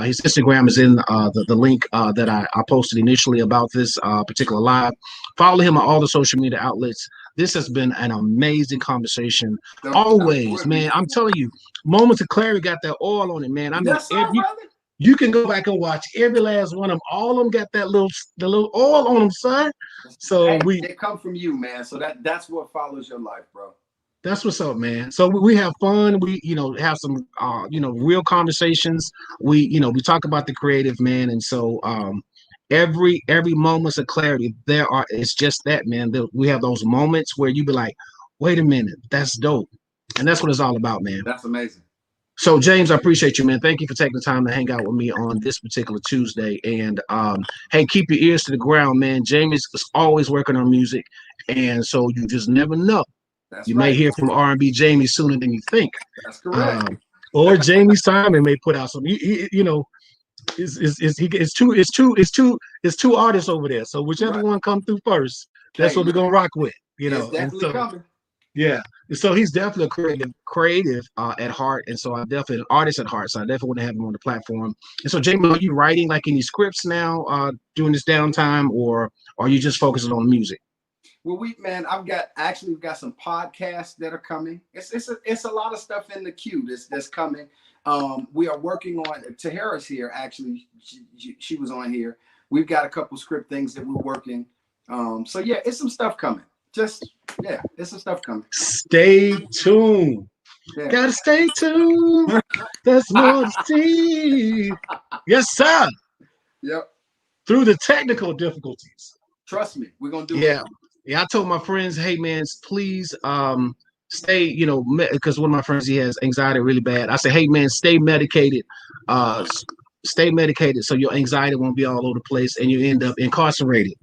S1: His Instagram is in the link that I posted initially about this particular live. Follow him on all the social media outlets. This has been an amazing conversation.
S2: That
S1: Always,
S2: would be.
S1: man. I'm telling you, Moments of Clarity got that oil on it, man. I mean,
S2: Yes, sir, brother.
S1: you can go back and watch every last one of them. All of them got that little oil on them, son. So
S2: Hey, they come from you, man. So that's what follows your life, bro.
S1: that's what's up, man. So we have fun. We have some real conversations. We talk about the creative, man. And so every moments of clarity, it's just that, man. We have those moments where you be like, wait a minute, that's dope, and that's what it's all about, man.
S2: That's amazing.
S1: So, James, I appreciate you, man. Thank you for taking the time to hang out with me on this particular Tuesday. And hey, keep your ears to the ground, man. James is always working on music, and so you just never know.
S2: That's
S1: You may
S2: right.
S1: hear from R&B Jamie sooner than you think,
S2: That's correct.
S1: or Jamie Simon may put out some. It's two artists over there. So whichever
S2: Right.
S1: one come through first, that's
S2: Hey,
S1: what we're
S2: look,
S1: gonna rock with.
S2: it's
S1: And
S2: definitely
S1: so
S2: coming.
S1: yeah. So he's definitely a creative at heart. And so I'm definitely an artist at heart. So I definitely want to have him on the platform. And so Jamie, are you writing like any scripts now during this downtime, or are you just focusing on music?
S2: Well, man, we've got some podcasts that are coming. It's a lot of stuff in the queue that's coming. We are working on Tahara's here. Actually, she was on here. We've got a couple script things that we're working. So yeah, it's some stuff coming. It's some stuff coming.
S1: Stay tuned.
S2: Yeah.
S1: Gotta stay tuned. There's more to see. Yes, sir.
S2: Yep.
S1: Through the technical difficulties.
S2: Trust me, we're gonna do
S1: Yeah.
S2: it.
S1: Yeah. I told my friends, hey man, please stay, because one of my friends, he has anxiety really bad. I said, hey man, stay medicated. Stay medicated so your anxiety won't be all over the place and you end up incarcerated.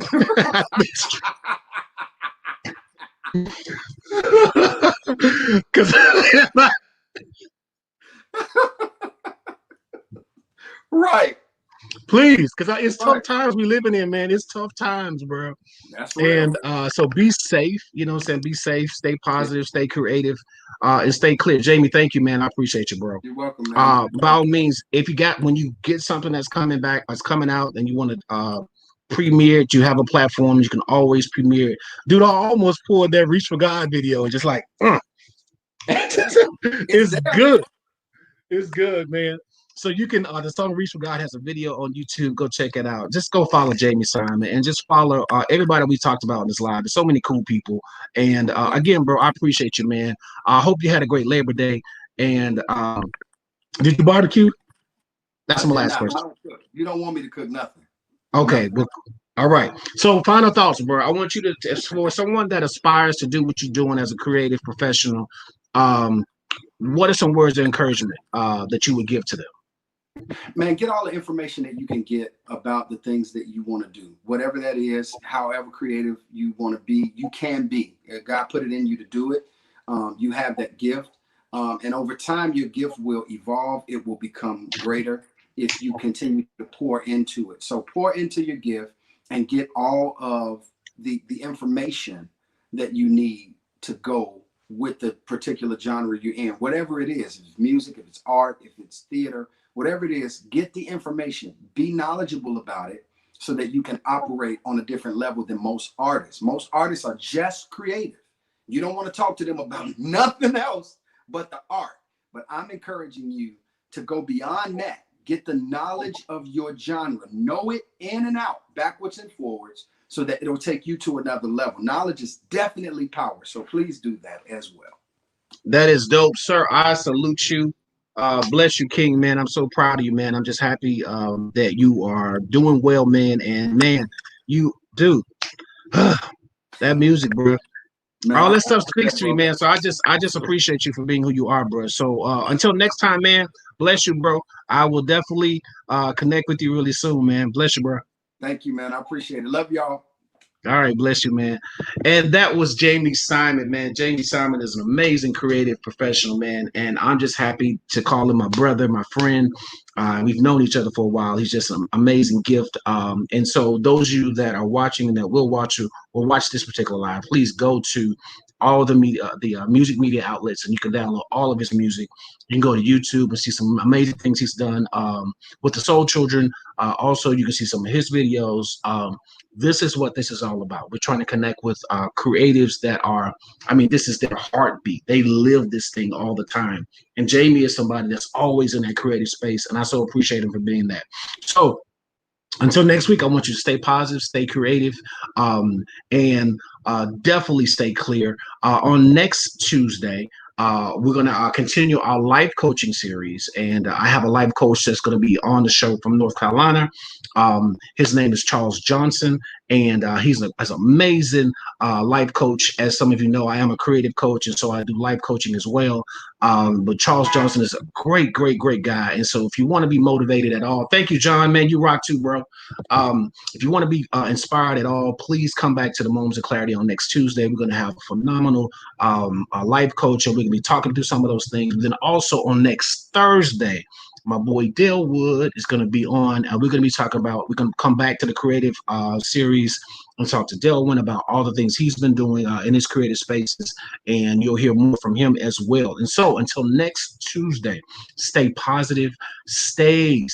S1: Because
S2: Right.
S1: please, because it's tough times we living in, man. It's tough times, bro.
S2: That's real.
S1: And so be safe, you know what I'm saying? Be safe, stay positive, stay creative, and stay clear. Jamie, thank you, man. I appreciate you, bro.
S2: You're welcome, man.
S1: By all means, when you get something that's coming out and you want to premiere it, you have a platform, you can always premiere it. Dude, I almost pulled that Reach for God video and just like, it's good. It's good, man. So you can the song Reach for God has a video on YouTube. Go check it out. Just go follow Jamie Simon and just follow everybody we talked about in this live. There's so many cool people. And again, bro, I appreciate you, man. I hope you had a great Labor Day. And did you barbecue? That's my last question.
S2: I don't cook. You don't want me to cook nothing.
S1: Okay. Well, all right. So final thoughts, bro. I want you to, for someone that aspires to do what you're doing as a creative professional, what are some words of encouragement that you would give to them?
S2: Man, get all the information that you can get about the things that you want to do. Whatever that is, however creative you want to be, you can be. God put it in you to do it. You have that gift. And over time, your gift will evolve. It will become greater if you continue to pour into it. So pour into your gift and get all of the information that you need to go with the particular genre you're in. Whatever it is, if it's music, if it's art, if it's theater, whatever it is, get the information, be knowledgeable about it so that you can operate on a different level than most artists. Most artists are just creative. You don't want to talk to them about nothing else but the art. But I'm encouraging you to go beyond that. Get the knowledge of your genre. Know it in and out, backwards and forwards, so that it'll take you to another level. Knowledge is definitely power. So please do that as well.
S1: That is dope, sir. I salute you. Bless you, King, man. I'm so proud of you, man. I'm just happy that you are doing well, man. And man, you dude, that music, bro.
S2: Man,
S1: All
S2: I
S1: that stuff speaks
S2: appreciate that,
S1: to me,
S2: brother.
S1: man. So I just appreciate you for being who you are, bro. So until next time, man. Bless you, bro. I will definitely connect with you really soon, man. Bless you, bro.
S2: Thank you, man. I appreciate it. Love y'all.
S1: All right, bless you, man. And that was Jamie Simon, man. Jamie Simon is an amazing creative professional, man. And I'm just happy to call him my brother, my friend. We've known each other for a while. He's just an amazing gift. And so, those of you that are watching and that will watch you or watch this particular live, please go to all the media, the music media outlets, and you can download all of his music. You can go to YouTube and see some amazing things he's done with the Soul Children. Also, you can see some of his videos. This is what this is all about. We're trying to connect with creatives that are, I mean, this is their heartbeat. They live this thing all the time. And Jamie is somebody that's always in that creative space. And I so appreciate him for being that. So until next week, I want you to stay positive, stay creative, and definitely stay clear. On next Tuesday, we're going to continue our life coaching series. And I have a life coach that's going to be on the show from North Carolina. His name is Charles Johnson, and he's an amazing life coach. As some of you know, I am a creative coach, and so I do life coaching as well. But Charles Johnson is a great, great, great guy. And so if you want to be motivated at all, thank you, John, man, you rock too, bro. If you want to be inspired at all, please come back to the Moments of Clarity on next Tuesday. We're going to have a phenomenal life coach, and we're going to be talking through some of those things. Then also on next Thursday, my boy Dale Wood is going to be on, and we're going to be talking about, we're going to come back to the creative series and talk to Delwyn about all the things he's been doing in his creative spaces, and you'll hear more from him as well. And so until next Tuesday, stay positive, stay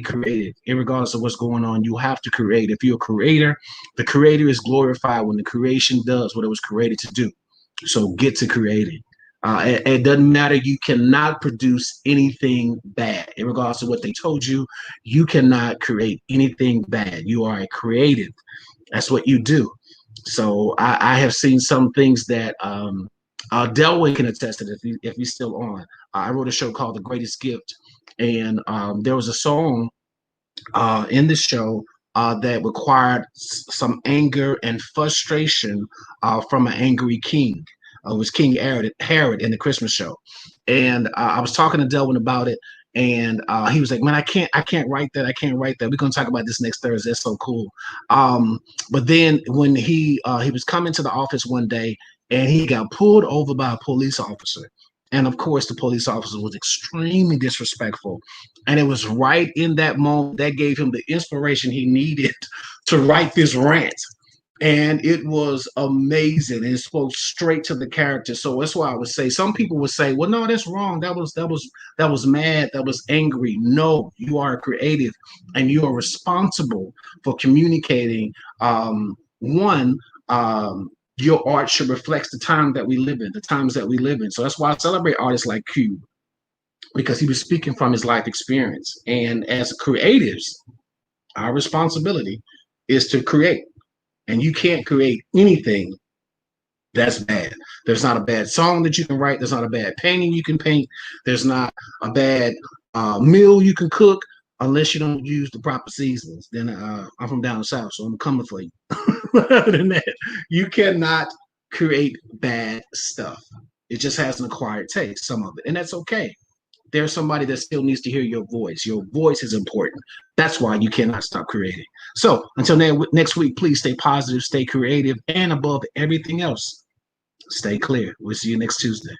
S1: creative. Regardless of what's going on, you have to create. If you're a creator, the creator is glorified when the creation does what it was created to do. So get to creating. It doesn't matter. You cannot produce anything bad. In regards to what they told you, you cannot create anything bad. You are a creative. That's what you do. So I have seen some things that Delwyn can attest to if he's still on. I wrote a show called The Greatest Gift, and there was a song in the show that required some anger and frustration from an angry king. It was King Herod in the Christmas show, and I was talking to Delvin about it, and he was like, "Man, I can't write that. I can't write that. We're gonna talk about this next Thursday. That's so cool." But then when he was coming to the office one day, and he got pulled over by a police officer. And of course, the police officer was extremely disrespectful. And it was right in that moment that gave him the inspiration he needed to write this rant. And it was amazing. And it spoke straight to the character. So that's why I would say some people would say, well, no, that's wrong. That was mad. That was angry. No, you are creative and you are responsible for communicating. One, your art should reflect the time that we live in, the times that we live in. So that's why I celebrate artists like Cube, because he was speaking from his life experience. And as creatives, our responsibility is to create. And you can't create anything that's bad. There's not a bad song that you can write. There's not a bad painting you can paint. There's not a bad meal you can cook unless you don't use the proper seasonings. Then I'm from down south, so I'm coming for you. Other than that, you cannot create bad stuff. It just has an acquired taste, some of it, and that's okay. There's somebody that still needs to hear your voice. Your voice is important. That's why you cannot stop creating. So until next week, please stay positive, stay creative, and above everything else, stay clear. We'll see you next Tuesday.